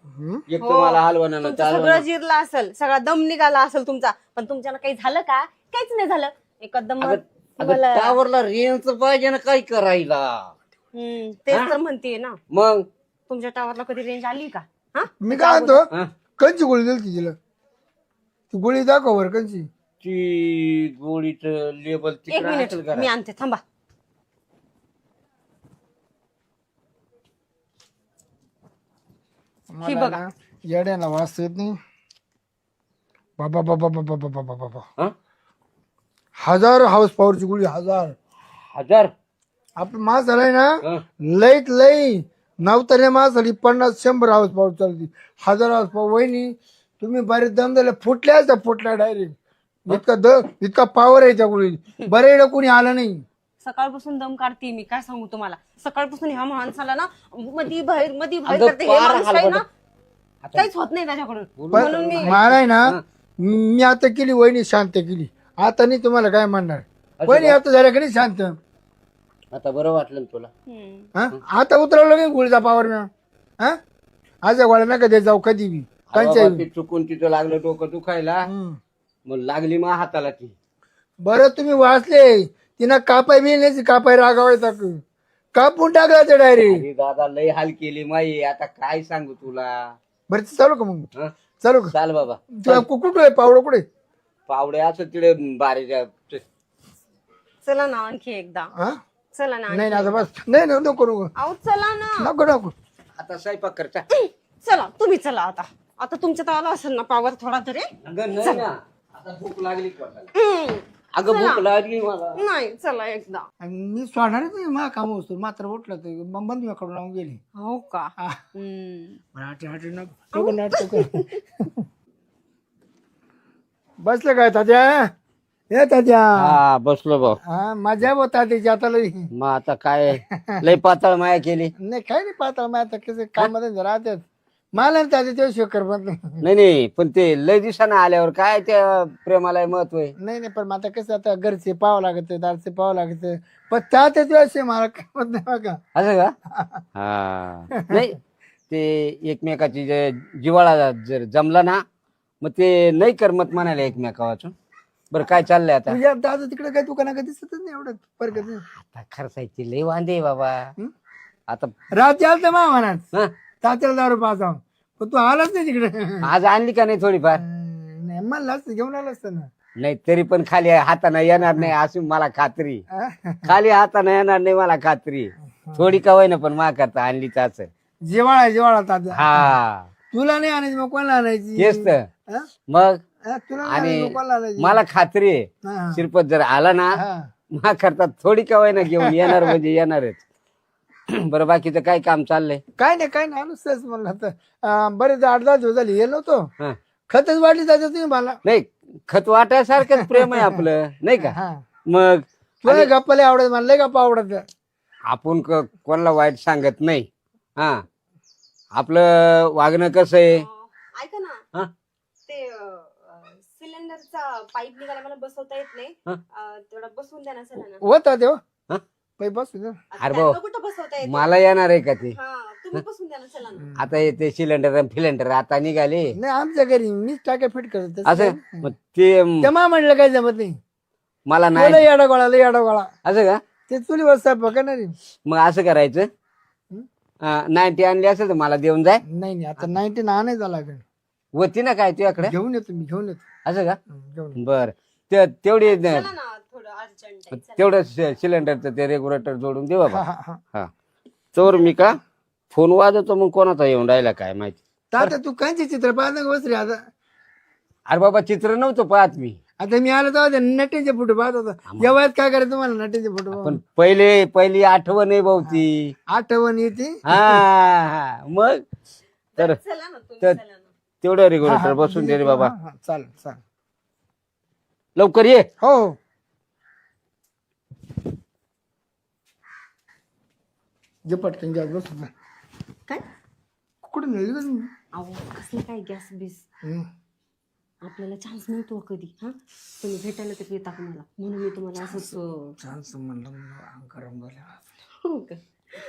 एक तर मला हलवणानं तुमचं सगळं जिरलं असेल सगळा दम निघाला असेल तुमचा पण तुमच्याला काही झालं का काहीच नाही झालं एकदम टावरला रेंज पाहिजे ना काय करायला. तेच तर म्हणतीये ना मग तुमच्या टावरला कधी रेंज आली का हा मी काय म्हणतो हा? कंची गोळी दिली तिला ती गोळी दाखव बरं कंची. ती गोळीच लेबल एक तिकडे मिनिट असेल का. मी आणते थांबा. मला बघा. ना येड्याला वाचता येत नाही बाबा बाबा बाबा बाबा बाबा बाबा हा? 1000 हाऊस पॉवरची गोळी 1000 हजार आपलं मास झालाय ना हा? लईत लई नवतऱ्या मास झाली 50-100 हाऊस पॉवर चालती 1000 हाऊस पॉवर वहिनी तुम्ही बरेच दम झाले फुटल्या डायरेक्ट इतका पॉवर आहे त्या गोळी बरे कोणी आलं नाही. सकाळपासून दम काढते मी काय सांगू तुम्हाला सकाळपासून ह्या माणसाला ना मधी बाहेर अगं, करते हे फार माणूस काही ना हलवलं. काहीच होत नाही त्याच्याकडून पण म्हणून मी मला आहे ना मी आता केली वहिनी शांत केली आता नाही तुम्हाला काय म्हणणार वहिनी आता झाल्या का नाही शांत आता बरं वाटलं ना तुला. हम्म. हा आता उतरवलं नाही गोळीचा पावर ना हा आज गोळ्या नका दे जाऊ कधी बी अरे कंच्या बाबा, ते चुकून तिथं लागलं डोकं दुखायला मग लागली मा हाताला ती. बरं तुम्ही वाचले तिनं कापाय बी नाही कापाय रागावायचा कापून टाकला ते डायरेक्ट. अरे दादा लय हाल केली माई आता काय सांगू तुला. बरं ते चालू का मग हं? चालू का चाल बाबा तुला कुठं आहे पावडं कुठे पावडे असं तिकडे बारीच्या. चला ना आणखी एकदा हा चला ना नाही आता बस नाही नको करू अहो चला ना नको आता स्वयंपाक करता. चला तुम्ही चला आता तुमच्या तर आला असेल ना पावर थोडा तरी अगं नाही ना आता भूक लागली पोटाला. हम्म. अगं भूक लागली मला. नाही चला एकदा आणि मी सोडणारच नाही मा काम असतो मात्र उठलं तर मग बंद कडून लावून गेली हो का हा. हम्म. आटे नको नाटक बसलं काय तात्या हे तात्या हा बसलो भाऊ. हा मजा होता त्याची आता लई मग आता काय लय पातळ माया केली. नाही काय नाही पाहता मग आता कसं कामामध्ये राहतात मला तात्या ते शेकर बंद नाही पण ते लय दिवसानं आल्यावर काय त्या प्रेमाला महत्व आहे. नाही पण आता कसं आता घरचे पाहावं लागत दारचे पाहावं लागत पण त्या दिवस मला काय मत नाही बघा असं का. हा नाही ते एकमेकाची जिवाळा जर जमला ना मग ते नाही करमत म्हणाले एकमेकावाचून. बरं काय चाललंय आता. तुझ्या दादा तिकडे काय दुकाना काय दिसतच नाही एवढं फरक नाही आता खर्चायची लय वांदे बाबा. आता रात्री आलता मा म्हणात हं? तात्याला दारू पाहता पण तू आलाच नाही तिकडे आज आणली का नाही थोडीफार. नाही मला असतं घेऊन आला असतं ना नाही तरी पण खाली हाताने येणार नाही अशी मला खात्री. हा? खाली हाताने येणार नाही मला खात्री. थोडी का होईना पण मा करता आणलीच असं. जिवाळा तात्या हा तुला नाही आणायची मग कोणाला आणायची तेच तर हा? मग. हा, तुला नाही आणि आणायची, मग कोणाला आणायची मला खात्री आहे हा, शिरपत जर आला ना हा. मा करता थोडी का होईना घेऊन येणार म्हणजे येणारच. बरं बाकीचं काय काम चाललंय. काय नाही आलो सहज म्हणलं तर बरेच 8-10 दिवस झाले येलो होतो हा. खतच वाटली तात्या तुम्ही मला नाही खत वाटायसारखंच प्रेम आहे आपलं नाही का. हा मग तुला गप्पा लय आवडत मला लय गप्पा आवडत आपण कोणाला वाईट सांगत नाही. हा आपलं वागणं कसं आहे. ऐका ना हा? ते सिलेंडरचा पाईप निघाला मला बसवता येत नाही हा? तेवढा बसवून द्या ना सर ना होता तेव्हा हा? पै बसू दे. अरे त्यांना भाऊ, कुठं बसवता येते? मला येणार आहे का ते? हा, तुम्ही बसून द्या ना, चला ना. आता येते सिलेंडर फिलेंडर आता निघाले नाही आमच्या घरी मीच टाक्या फिट करत असं. मग ते तेव्हा म्हणलं काय जमत नाही. मला लय नाही येडा गोळा लय येडा गोळा. असं का? ते चुलीवर स्वयंपाक करणार आहे. मग असं करायचं, 90 आणली असेल तर मला देऊन जाय. नाही नाही आता 19 आणायचा लागेल. होती ना काय तुझ्याकडे? घेऊन येतो मी घेऊन येतो. असं का? घेऊन येतो. बर, तेवढी चला ना, थोडं अर्जंट आहे. चला. तेवढं सिलेंडरचं ते रेग्युलेटर जोडून दे बाबा. हा, हा, हा. हा, तर मी का फोन वाजवतो, मग कोणाचा येऊन राहिला काय माहिती. तात्या तू कांचे चित्र पाहत बस रे आता. अरे बाबा, चित्र नव्हतं पाहत मी. आता मी आलो तेव्हा नटेचे फोटो पाहत होता. या वयात काय करायचं तुम्हाला नटेचे फोटो पण पहिली आठवण आहे भाऊ ती. आठवण येते. हा मग तर चला ना तुम्ही, तर- चला ना. तेवढं रेग्युलेटर बसून दे रे बाबा. हा, हा, चालेल चालेल. लवकर ये. हो हो. जे पटकन गॅस बसू दे. काय? कुठे नेली का तुम्ही? अहो, कसलं काय गॅस बीस? हम्म. आपल्याला चान्स मिळतो कधी. हा, तुम्ही भेटायला तर येता का मला, म्हणून मी तुम्हाला असंच छान म्हणलं अंग गरम झालं. हो का?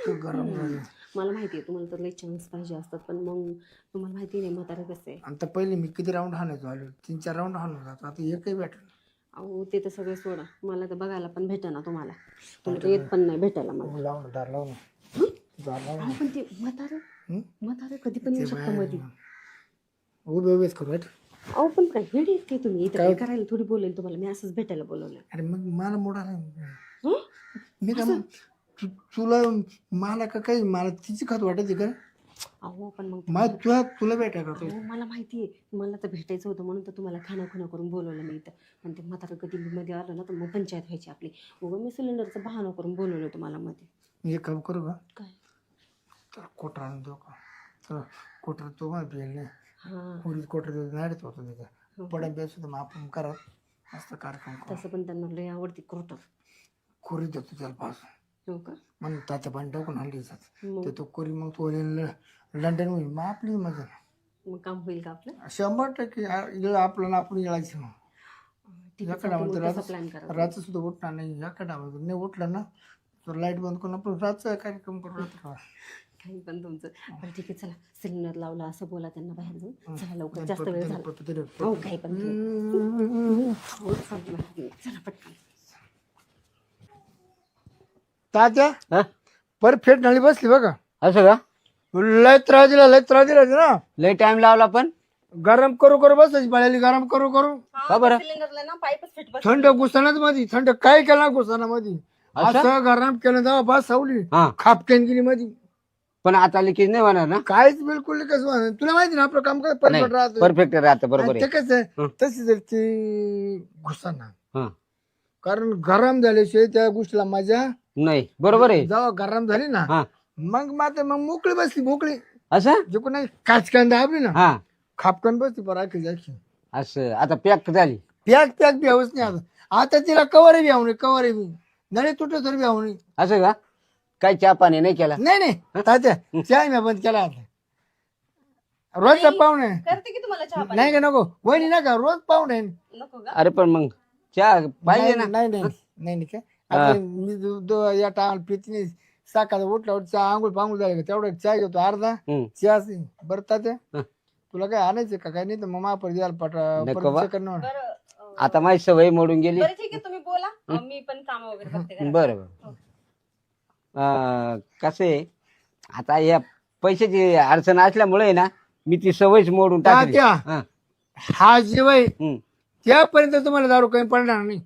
खूप गरम झालं. मला माहिती आहे तुम्हाला तर लई चान्स पाहिजे असतात, पण मग तुम्हाला माहिती नाही म्हातारा कसं आहे. आता पहिले मी किती राऊंड हाणायचो आलो 3-4 राऊंड हाणून जातो. आता एकही भेटलं. अहो, ते तर सगळं सोडा, मला तर बघायला पण भेटा ना तुम्हाला. तुम्ही तर येत पण नाही भेटायला मला. लावून दार लावून दार लावून. अहो, पण ते म्हातारा कधी पण येऊ शकतं मध्ये. उभे उभेच करू राईट. अहो, पण काय वेळ ते तुम्ही इथं काय करायला थोडी बोलेल तुम्हाला, मी असंच भेटायला बोलवलं. अरे मग मला मोडा हं? मी का मग तुला मला का काही मला तिची खात वाटायची का? अहो, पण मग मला तुला भेटाय का? अहो, मला माहिती आहे मला तर भेटायचं होतं, म्हणून तर तुम्हाला खाना करून बोलवलं मी इथं. आणि ते म्हातारा कधी मध्ये आलं ना तर मग पंचायत व्हायची आपली. मग मी सिलेंडरचं बहाणं करून बोलवलं तुम्हाला मध्ये. मी एक काम करू का? काय? तर कोटर आणून देऊ का? तर कोटर तो मला पेल नाही. हां, पोलीस कोटर नाहीच होतं तिथं. पडा बेस होतं मग आपण करा मस्त कार्यक्रम करू. तसं पण त्यांना लय आवडती क्रोटर. कोरी देतो त्याला पास. हो का? मग तात्या पाणी टाकून आणली मग ते तो कोरी मग तो लंडन होईल मग आपली मजा. मग काम होईल का आपलं? 100% आपल्याला आपण येळायचं मग. ठीक आहे, याकडे चालतंय, मग आवाज तसं प्लॅन करा. रात्री सुद्धा उठणार नाही. याकडे आवाज नाही उठला ना तर लाईट बंद करून आपण रातचा कार्यक्रम करू राहतो. काही पण तुमचं. पण ठीक आहे, चला सिलेंडर लावला असं बोला त्यांना बाहेर जाऊन. चला लवकर, जास्त वेळ झाला. हो, काही पण हो, चला पटकन. तात्या हा? परफेक्ट नळी बसली बघा. असं का? लय त्रास दिला ना. लय टाइम लावला पण. गरम करू बसायची पळाली गरम करू का बरं? सिलेंडरला ना पाईपच फिट बस. थंड घुसणाच मध्ये थंड काय केलं घुसणामध्ये असं गरम केलं तेव्हा बस सावली हा, खापक्यान गेली मध्ये. पण आता लिकेज नाही होणार ना? काहीच बिलकुल कसं तुला माहिती ना आपलं काम काय परफेक्ट राहतं. परफेक्ट राहतं, बरोबर ते आहे. कसं तशी जर ती घुसणार हा, कारण गरम झाल्याशिवाय त्या गोष्टीला मजा नाही बरोबर आहे. जेव्हा गरम झाली ना हा, मग मोकळी बसली मोकळी असं. जे कोणी काचकान दाबली ना हा, खापकान बसली पर जायची असं आता पॅक झाली. पॅक बी हवंच नाही आता तिला कवर बी आवणे कवर बी नळे तुटत तर बी आवणे. असं का? काय चहा पाणी नाही केला? नाही तात्या चहा मी बंद केला आता. रोजचा पाहुणे करते की तुम्हाला चहा पाणी? नाही का नको वहिनी नका रोज पाहुणे. नको का? अरे पण मग चहा पाहिजे ना. नाही काय आता मी या टाळाला पित नाही. सकाळचा उठला चहा आंघोळ पांघोळ झालं का तेवढं चहा घेतो अर्धा हम्म. चहा बरं तात्या हं. तुला काय आणायचं का काय नाही तर मग महापर द्यायला नको बा. करणार. बरं आता माझी सवय मोडून गेली. बरं ठीक आहे, तुम्ही बोला. मी पण काम वगैरे बघते घरात. बरं कसे आता या पैशाची अडचण असल्यामुळे ना मी ती सवयच मोडून टाकली. तात्या हा. हा जीवाय हम्म. त्यापर्यंत तुम्हाला दारू काही पडणार नाही.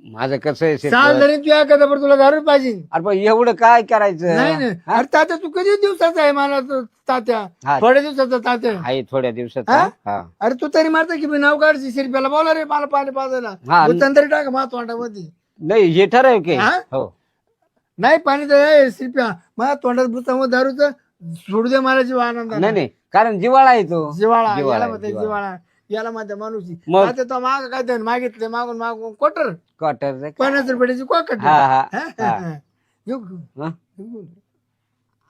माझं कसं आहे साल शेटवर. जरी तुझ्या कदापर तुला दारू पाहिजे. अरे पण एवढं काय करायचं? नाही अरे तात्या तू कधी दिवसाचा आहे मला तात्या हा. थोड्या दिवसाचा तात्या. आहे थोड्या दिवसात. हा? हा. अरे तू तरी मारता की मी नाव काढशी शिरप्याला बोला रे मला पाणी पाजायला हा. तरी टाक तोंडामध्ये. नाही हे ठराव की. हा? हो नाही पाणी तर शिरप्या मला तोंडात बुचामध्ये दारूच सोडू दे मला जीव आनंद नाही कारण जिवाळा आहे तो. जिवाळा जिव्हाळा याला आहे, म्हणते जिव्हाळा. जिवाळा याला म्हणते माणूस. मग? आता तो माग काय ते मागितले मागून क्वार्टर क्वार्टर 50 रुपयाची क्वार्टर. हा हा हा. हा?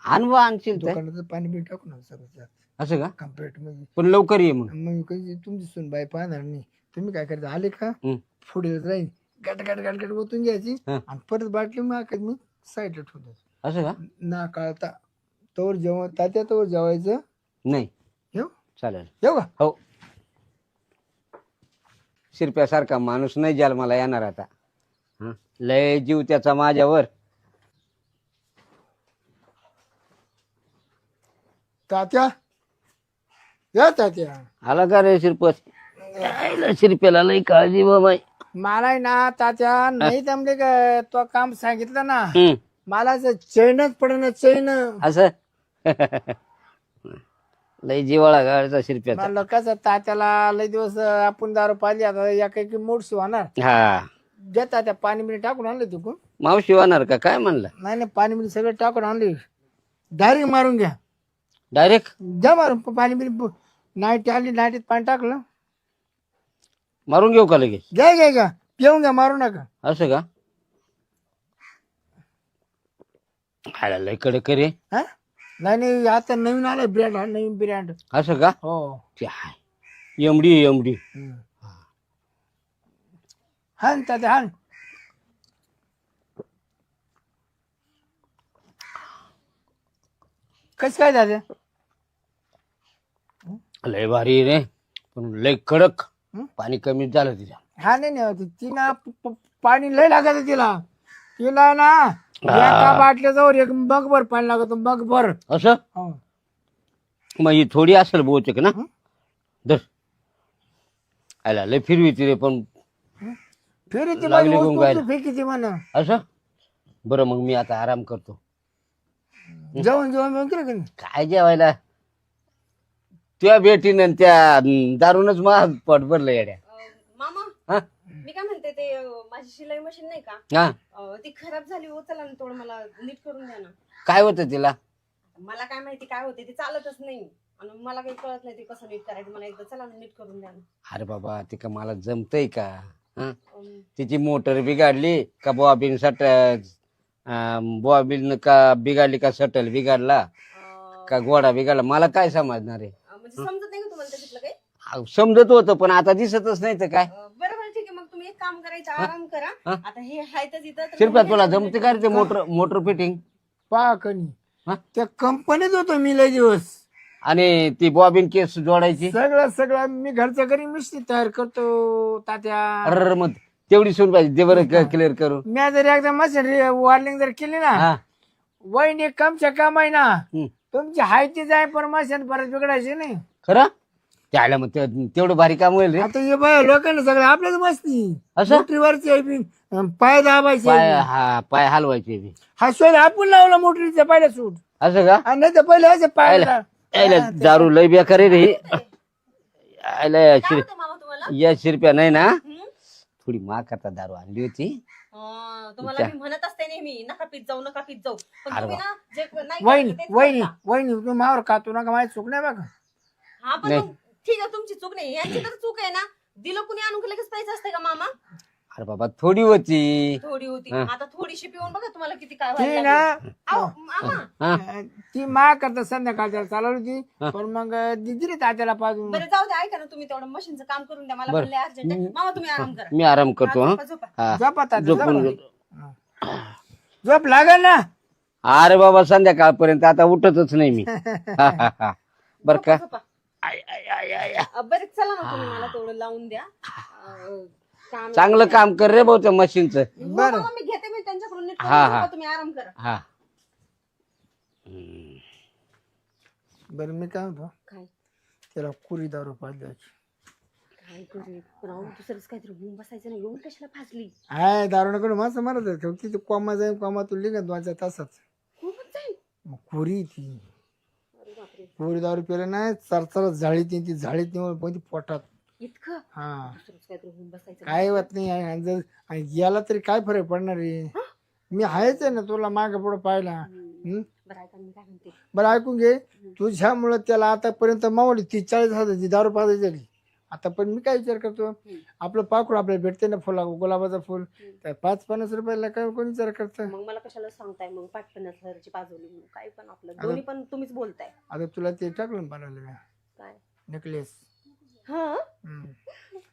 आणवा आणशील तर. दुकानाचं पाणी बिल टाकून सगळं असं का? कम्प्लीट मध्ये पण लवकर ये मग. मग कधी तुमची सुनबाई पाहणार नाही. तुम्ही काय करायचं आले का हम्म. पुढे जाईल गट ओतून घ्यायची हा. आणि परत बाटली मग मी साईडला ठेवतो. असं का? ना कळता तोवर जेवण तात्या तोवर जेवायचं. नाही येऊ चालेल. येऊ का? हो. शिरप्यासारखा माणूस नाही जन्माला येणार आता. हं? लय जीव त्याचा माझ्यावर. तात्या या तात्या. आला का रे शिरपत? शिरप्याला लय काळजी बाबा. मला आहे ना तात्या नाही जमले का तो काम सांगितलं ना हं. मला चैनच पडेना चैन. असं लय जिवाळा गाडचा शिरप्याचा. मला कसं तात्याला लय दिवस आपण दारू पाहिली आता या काही मोडशी होणार. हा द्या तात्या पाणी बिणी टाकून आणले तिकून. मावशी होणार का काय म्हणलं? नाही नाही पाणी बिणी सगळं टाकून आणले. डायरेक्ट मारून घ्या. डायरेक्ट द्या मारून पाणी बिणी. नाईट आली नाईटीत पाणी टाकलं. मारून घेऊ का लगेच? घ्या घ्या घ्या पिऊन घ्या मारू नका. असं का? खायला लय कडक रे. हा नाही नाही आता नवीन आलं ब्रँड हा नवीन ब्रँड. असं का? हो ते हाय एमडी एमडी. हा ना तात्या हा. कसं काय दादा? लय भारी रे पण लय कडक. हं? पाणी कमीच झालं तिच्या. हा नाही नाही तिला पाणी लय लागत तिला. तिला ना एका बाटल्याजवळ एक मगभर पाणी लागत मगभर. असं हो. मग ही थोडी असेल बहुतेक ना. हं? धर. आला लय फिरवी ती रे पण. फेरी ती लागली बाई गुंगायला. वस्तू फेकी ती म्हणा. असं बरं मग मी आता आराम करतो. जेवण जेवण जेवण केलं का नाही? काय जेवायला त्या बेटीनं त्या दारूनच महाग पोट भरलं येड्या. मामा हा मी काय म्हणते ते माझी शिलाई मशीन नाही का हा ती खराब झाली हो. चला ना थोडं मला नीट करून द्या ना. काय होतं तिला? मला काय माहिती काय होते ते चालतच नाही आणि मला काही कळत नाही ते कसं नीट करायचं. मला एकदा चला ना नीट करून द्या ना. अरे बाबा ते का मला जमतय का? हं? अं, तिची मोटर बिघडली का बॉबिन सटल बॉबिन का बिघडली का सटल बिघडला अं, का गोडा बिघडला मला काय समजणार आहे? म्हणजे समजत नाही का तुम्हाला त्याच्यातलं काही? समजत होतं पण आता दिसतच नाही तर काय. बरं बरं ठीक आहे मग तुम्ही एक काम करायचं आराम करा. हा? आता हे हाय तर इथं तर शिरप्या मग तुला हे- जमते का रे ते मोटर मोटर फिटिंग? पहा कणी हा? त्या कंपनीत होतो मी लय दिवस. आणि ती बॉबिन केस जोडायची? सगळं सगळं मी घरच्या घरी मिस्त्री तयार करतो तात्या. अरे मग तेवढी सोन पाहिजे ते बरं क्लिअर करू. मी जर एकदा मशीन वॉर्निंग जर केली ना हा वहिनी कमच्या काम आहे ना हं. तुमची हायची जाय पण मशीन परत बिघडायची नाही. खरं त्याला मग तेवढं भारी काम होईल रे. आता हे बाय लोकांना सगळं आपल्याच मस्ती. असं? मोटरीवरची पाय दाबायचे. पाय हा पाय हलवायचे बी. हा शोध आपण लावला मोटरीचा पहिला सूट. असं का? आणि नाही तर पहिले असे पाय यायला दारू लय बेकार रे रे. यायला काय होतं मामा तुम्हाला? या शिरप्या नाही ना हं? थोडी मा करता दारू आणली होती. तुम्हाला मी म्हणत असते नेहमी नका पीत जाऊ नका पीत जाऊ पण अरे तुम्ही ना जे नाही वहिनी करत तेच वहिनी करता. वहिनी तुम्ही मावर खातो नका माझी चूक नाही बघा. हा पण नाही. मग ठीक आहे तुमची चूक नाही यांची तर चूक आहे ना. दिलं कुणी आणून लगेच पाहिजे असते का मामा? अरे बाबा थोडी होती. थोडी होती हा. आता थोडीशी पिऊन बघा तुम्हाला किती काय ती व्हायला ना लागलं. अहो, मामा हा ती मा करता संध्याकाळच्या चालवली होती पण मग दिली तात्याला पाजून. बरं जाऊ द्या ऐका ना तुम्ही तेवढं मशीनचं काम करून द्या मला बरं. म्हणले अर्जंट आहे. मामा तुम्ही आराम करा. मी आराम करतो. हा, हा झोपा, झोपा. हा झोपा तात्या, झोपून झोपा. घेतो. झोप लागल ना. अरे बाबा संध्याकाळपर्यंत आता उठतच नाही मी. बर का? झोपा, झोपा. I, I, I, I, I. बरं चला ना तुम्ही मला तेवढं लावून द्या. काम चांगलं काम कर रे भाऊ त्या मशीनचं. हो, बरं. मामा, मी घेते मी त्यांच्याकडून नीट करून हा, झोपा, हा. तुम्ही आराम करा. हा बरं मी काय म्हणतो काय त्याला कुरी दारू पाहिजे. काय करू पण अहो दुसरंच काहीतरी होऊन बसायचं नाही. एवढी कशाला फासली? हाय दारू नको माणसं मारत आहे. तिथे कोमा जाईल कोमा तू लिहित 2 तासात. खूपच जाईल. मग कुरी ती अरे बापरे कुरी दारू पिलं नाही चरचरत झाळीत ती झाळीत नाही पण ती पोटात. इतकं हा दुसरंच काहीतरी होऊन बसायचं. काय होत नाही आणि याला तरी काय फरक पडणार आहे. मी आहेच आहे ना तुला मागे पुढे पाहिला. बरं ऐका मी काय म्हणते. बरं ऐकून घे तुझ्यामुळं त्याला आतापर्यंत मावली 30-40 दारू पाजायची झाली. आता पण मी काय विचार करतो आपलं पाखरू आपल्याला भेटते ना फुला गुलाबाचं फुल त्या 5-50 रुपयाला काय कोणी विचार करतं. मग मला कशाला सांगताय मग 50-50 पाजवली म्हणून काय पण आपलं दोन्ही पण तुम्हीच बोलताय. आता तुला ते टाकलं बनवलं काय नेकलेस. हा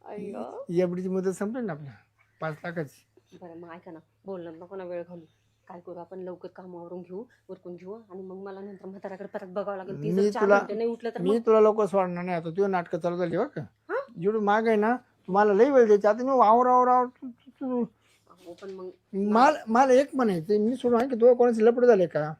अय्यो. एफडीची मुदत संपली ना आपल्या 5 लाखाची. बरं मग ऐका ना बोलणं नको ना वेळ घालू. काय करू आपण लवकर कामावरून घेऊ उरकून घेऊ आणि मग मला नंतर म्हाताऱ्याकडे परत बघावं लागेल ती मी जर 4 तुला- घंटे नाही उठलं तर मी तुला लवकर सोडणार नाही आता तुझं नाटकं चालू झाली बघ जेवढी माग आहे ना तुम्हाला लई वेळ द्यायची आता मी वावर पण मग मला एक म्हणायचं मी सोडून आहे की तुला कोणाचे लपड झाले का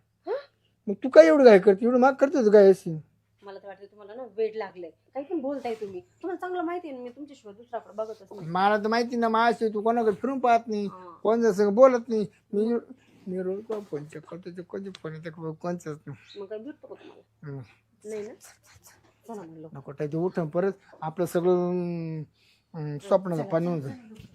मग तू काय एवढं काय करते एवढं माग करतेस काय अशी मला तर वाटतं तुम्हाला ना वेळ लागलंय काही पण बोलताय तुम्ही तुम्हाला चांगलं माहिती आहे ना, मी तुमच्याशिवाय दुसऱ्याकडे बघतच नाही. मला तर माहिती ना माझ्याशी तू कोणाकडे फिरून पाहत नाही कोण जसं बोलत नाही मी रोज फोन चेक करतो ते कोणते फोन येते कोणचंच नाही मग काय भेटतो का तुम्हाला नाही ना चला म्हणलो नको ते उठून परत आपलं सगळं स्वप्नाचं पाणी होऊन जाईल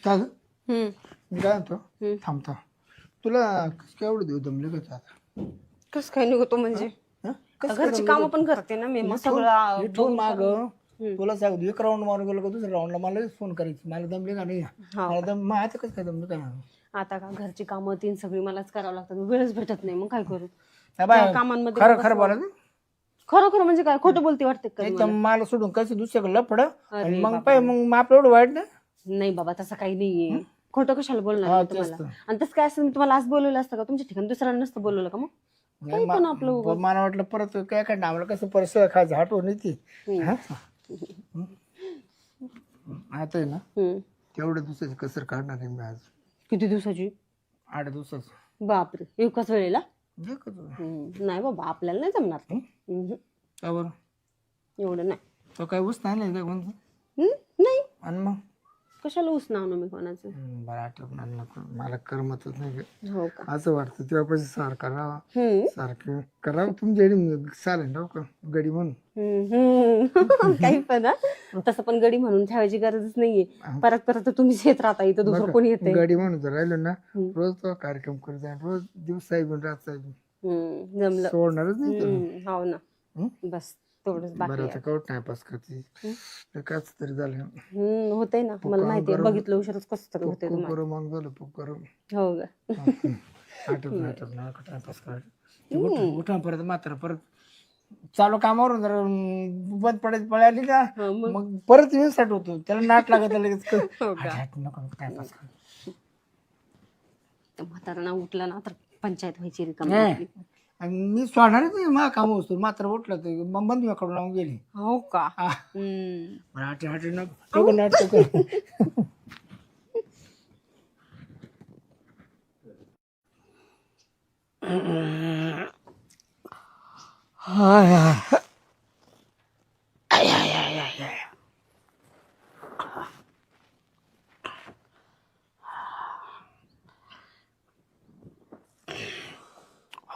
का ग? मी काय म्हणतो थांबतो तुला केवढं देऊ दमले का आता कसं काय निघतो म्हणजे हं? घरची कामं पण करते ना मी मग सगळं इथून माग तुला सांगतो एक राऊंड मारून गेलो का दुसऱ्या राऊंडला मला फोन करायची मला दमले का नाही मला दम मग आता कसं काय दमलं का आता का घरची कामं तीन सगळी मलाच करावं लागतात वेळच भेटत नाही मग काय करू बाय त्या कामांमध्ये खरं खरं बोला खरं खरं म्हणजे काय खोटं बोलते वाटते का एक तर मला सोडून कसं दुसऱ्याकडे लफड आणि मग पाय मग आपलं एवढं वाईट ना नाही बाबा तसं काही नाहीये खोटं कशाला बोलणार मी तुम्हाला आणि तसं काय असं मी तुम्हाला आज बोलवलं असतं का तुमच्या ठिकाणी दुसऱ्याला नसतं बोलवलं का मग काही पण आपलं उगाच. मला वाटलं परत काय काय आम्हाला कसं परत खा झाटो नाही ती आता आहे ना तेवढ्या दिवसाची कसर काढणार आहे मी आज किती दिवसाची 8 दिवसाचं बापरे एकाच वेळेला जे का तुला नाही बाबा आपल्याला नाही जमणार ते. का बरं एवढं नाही तो काय ऊस नाही का कोणतं नाही आणि मग कशाला उसनाव ना मी कोणाचं बरं आठवणार नको मला करमतच नाही ग. हो का असं वाटतं तेव्हा पैसे सारखा राहा सारखं करावं तुमच्या चालेल राव का गडी म्हणून काही पण तसं पण गडी म्हणून ठेवायची गरजच नाहीये परत परत तुम्हीच येत राहता इथं दुसरं कोणी येते गडी म्हणून जर राहिलो ना रोज तो कार्यक्रम करत जाईल रोज दिवस साहेब रात साहेब जमलं सोडणारच नाही हो ना बस तेवढंच बाकी बरं आता कवट टाइमपास करते काच तरी झालं होतंय ना मला माहितीये बघितलं उशीरच कसं तरी होते तुम्हाला पुकरू मग झालं पुकरू हो का आठवत टाइमपास करायचं उठा परत मात्र परत चालू कामावरून जर बंद पडायची पळाली का मग परत येऊन होतो त्याला नाट लागत लगेच नको टाइमपास कर म्हातारा उठला ना तर पंचायत व्हायची रिकामी आणि मी सोडणारच नाही मा काम असतो मात्र उठलं तर मग बंद कडून लावून गेली हो का आटे नको नाटक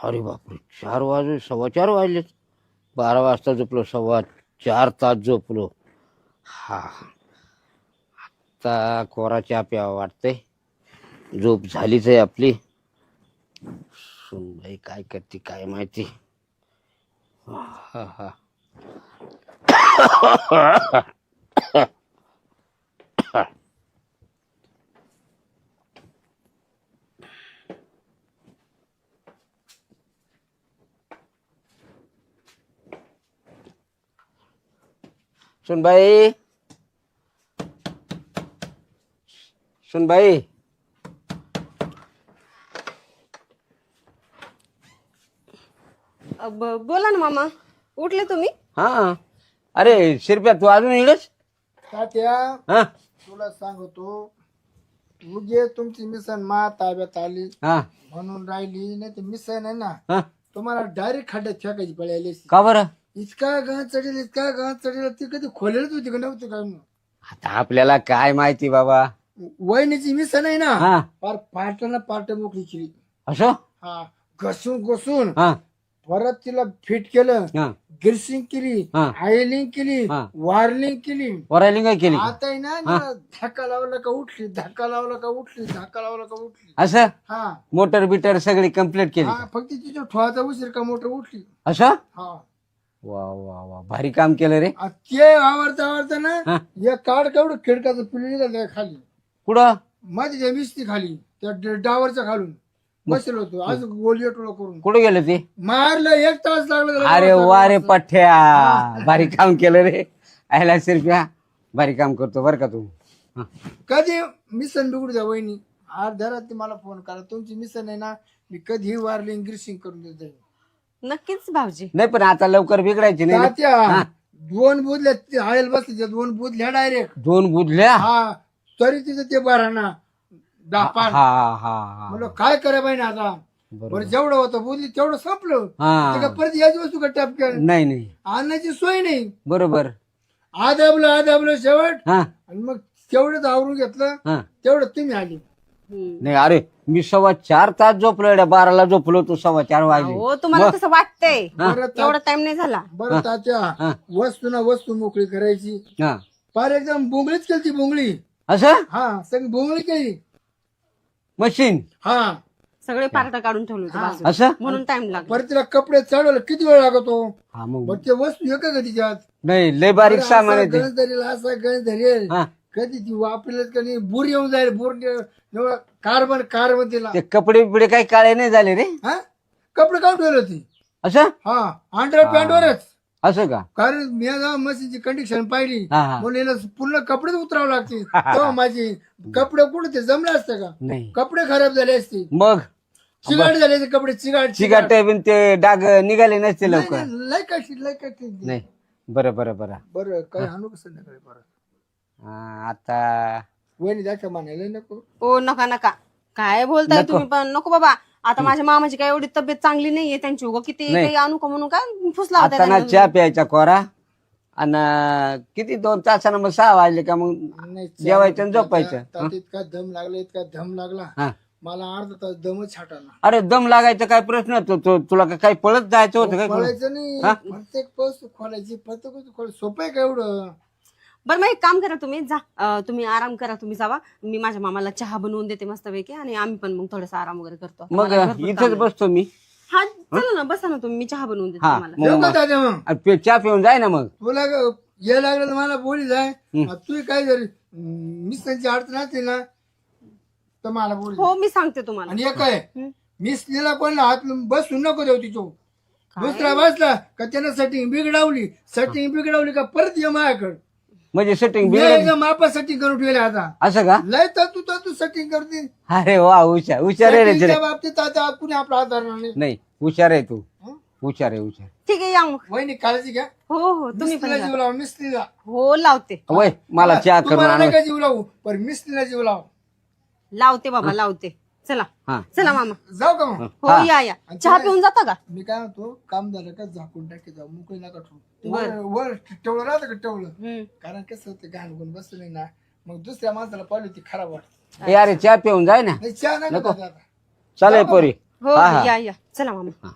अरे बापरे 4 वाजले 4:15 वाजलेत 12 वाजता झोपलो 4.25 तास झोपलो हा आता कोरा चहा प्यावा वाटतंय झोप झालीच आहे आपली सुनबाई काय करते काय माहिती हा हा सुनबाई सुनबाई बोला ना मामा उठले तुम्ही हा अरे शिरप्या तू अजून इकडेच तात्या हा तुला सांगतो उगे तुमची मिसन मा ताब्यात आली हा म्हणून राहिली नाही तर मिसन आहे ना हा तुम्हाला डायरेक्ट खड्ड्यात फेकायची पळाली का बरं इतका गां चढेल ती कधी खोलेलच होती का नव्हती काय आता आपल्याला काय माहिती बाबा वहिनीची मिसन आहे ना हा फार पार्टला पार्ट मोकळी केली असं हा घसून हा परत तिला फिट केलं हा गिरसिंग केली हा. आयलिंग केली हा. वार्लिंग केली वरायलिंग काय केली आता आहे ना तिला धक्का लावला का उठली धक्का लावला का उठली धक्का लावला का उठली असं हा मोटर बिटर सगळी कम्प्लीट केली हा फक्त तिच्या ठोळाचा उशीर का मोटर उठली असं हा वा वा वा भारी काम केलं रे आ ते आवडता ना हा. या काढ केवढं खिडकाचं पिल्ली निघालं खाली कुठं मध्ये त्या मिस्ती खाली त्या डावरच्या खालून बसलो होतो आज गोलिया टोळा करून कुठं गेलं ते मारलं 1 तास लागला अरे वा रे पठ्या भारी काम केलं रे आयला शिरप्या भारी काम करतो बर का तू कधी मिसन बिघडू द्या वहिनी अर्ध्या रात्री मला फोन करा तुमची मिसन आहे ना मी कधीही वारली ग्रीसिंग करून देत जाईल नक्कीच भाऊजी. नाही पण आता लवकर बिघडायची नाही ना. तात्या, 2 बुधल्या हळेल बसले 2 बुधल्या डायरेक्ट 2 बुधल्या. हा तरी तिथं ते बरा ना हा 10-5 हा म्हणलं काय करा पाहिजे आता बरोबर. बरं जेवढं होतं बुधली तेवढं संपलं ते हा का परत याची वस्तू का टपक्यात नाही नाही आणण्याची सोय नाही बरोबर. आदाबलं शेवट हा आणि मग तेवढंच आवरून घेतलं हा तेवढं तुम्ही आली नाही अरे मी 4.25 तास झोपलो एवढ्या 12ला झोपलो तू 4:15 वाजले. हो तुम्हाला तसं वाटतंय बरं एवढा टाइम नाही झाला. बरं तात्या वस्तू ना वस्तू मोकळी करायची हा फार एकदम बोंगळीच केली ती बोंगळी असं हा सगळी बोंगळी केली मशीन हा सगळे पार्ट काढून ठेवले होते बाजूला. असं म्हणून टाइम लागला. परत तिला कपडे चढवलं किती वेळ लागतो हा मग बरं ते वस्तू एक का तिच्यात नाही लय बारीक सामान आहे ते. गणेश धरेल असा गणेश धरेल हा कधी ती वापरलेच का नाही बुर येऊन जाईल बुर कार्बन तिला ते कपडे बिपडे काही काळे नाही झाले रे. हा कपडे काढून ठेवले होती असं हा अंडर पॅन्टवरच असं का. कारण मी जेव्हा मशीनची कंडिशन पाहिली हा हा म्हणून याला पूर्ण कपडेच उतरावं लागतील तेव्हा माझी कपडे कुठे ते जमले असते का नाही कपडे खराब झाले असते मग चिगाट झाले ते कपडे चिगाट चिकाट बिन ते डाग निघाले नसते लवकर. लय कशी नाही बरं बरं बरं. बरं काही आणू कसं संध्याकाळी परत आता वहिनी दाखवा म्हणायला नको ओ नका नका काय बोलताय तुम्ही पण नको बाबा. आता माझ्या मामाची काय एवढी तब्येत चांगली नाहीये त्यांची उगा किती काही आणू का म्हणून काय फुसला होता आता ना त्यांना. चहा प्यायचा कोरा आणि किती 2 तासानं मग 6 वाजले का मग नाही जेवायचं आणि झोपायचं. त्यात इतका दम लागला इतका दम लागला हा मला अर्धा तास दमच छाटाना अरे दम लागायचा काय प्रश्न तुला काही पळत जायचं होतं काय. खोलायचं नाही प्रत्येक वस्तू खोलायची प्रत्येक वस्तू खोलायची सोपं आहे का एवढं बरं मग एक काम करा तुम्ही जा तुम्ही आराम करा तुम्ही जावा. मी माझ्या मामाला चहा बनवून देते मस्त पैकी आणि आम्ही पण मग थोडासा आराम वगैरे करतो. मग आम्हाला भरपूर काम इथंच आहे. बसतो मी. हा चला ना बसा ना तुम्ही मी चहा बनवून देते हा तुम्हाला. येऊ का मग दादा मग चहा पिऊन जाय ना मग. तुला ये लागलं तर मला बोली जाय तू काय जरी मिस्टरची अडचण असते ना तर मला बोली हो मी सांगते तुम्हाला. आणि एक आहे मिस्त्रीला कोणला हात बसून नको देऊ तिचो दुसरा बसला का त्यानं सेटिंग बिघडवली का परत ये माझ्याकडे म्हणजे सेटिंग एकदम मापा सेटिंग करून ठेवले आता असं का. लय तर तू सेटिंग करते अरे वा हुशार आहे रे setting च्या बाबतीत आता कुणी आपला हात धरणार नाही नाही हुशार आहे तू. हुशार आहे हुशार. ठीक आहे या मग. वहिनी काळजी घ्या हो हो तुम्ही पण मिस्त्रीला जा. जीव लावा मिस्त्रीला हो लावते वय मला चहा करून तुम्हाला आण. नाही का जीव लावू पण मिस्त्रीला जीव लावा लावते बाबा लावते. चला हा चला मामा. जाऊ का मग हो या या चहा पिऊन जाता का. मी काय म्हणतो काम झालं का झाकून टाकी जाऊ मुकळी नका ठेवू वर ठेवलं राहतं का ठेवलं कारण कसं होतं घाण गुण बसलं नाही ना मग दुसऱ्या माणसाला पाहिली ती खराब वाटत ए अरे चहा पिऊन जाय ना. चहा नका दादा. चालेल पोरी. हो या या चला मामा.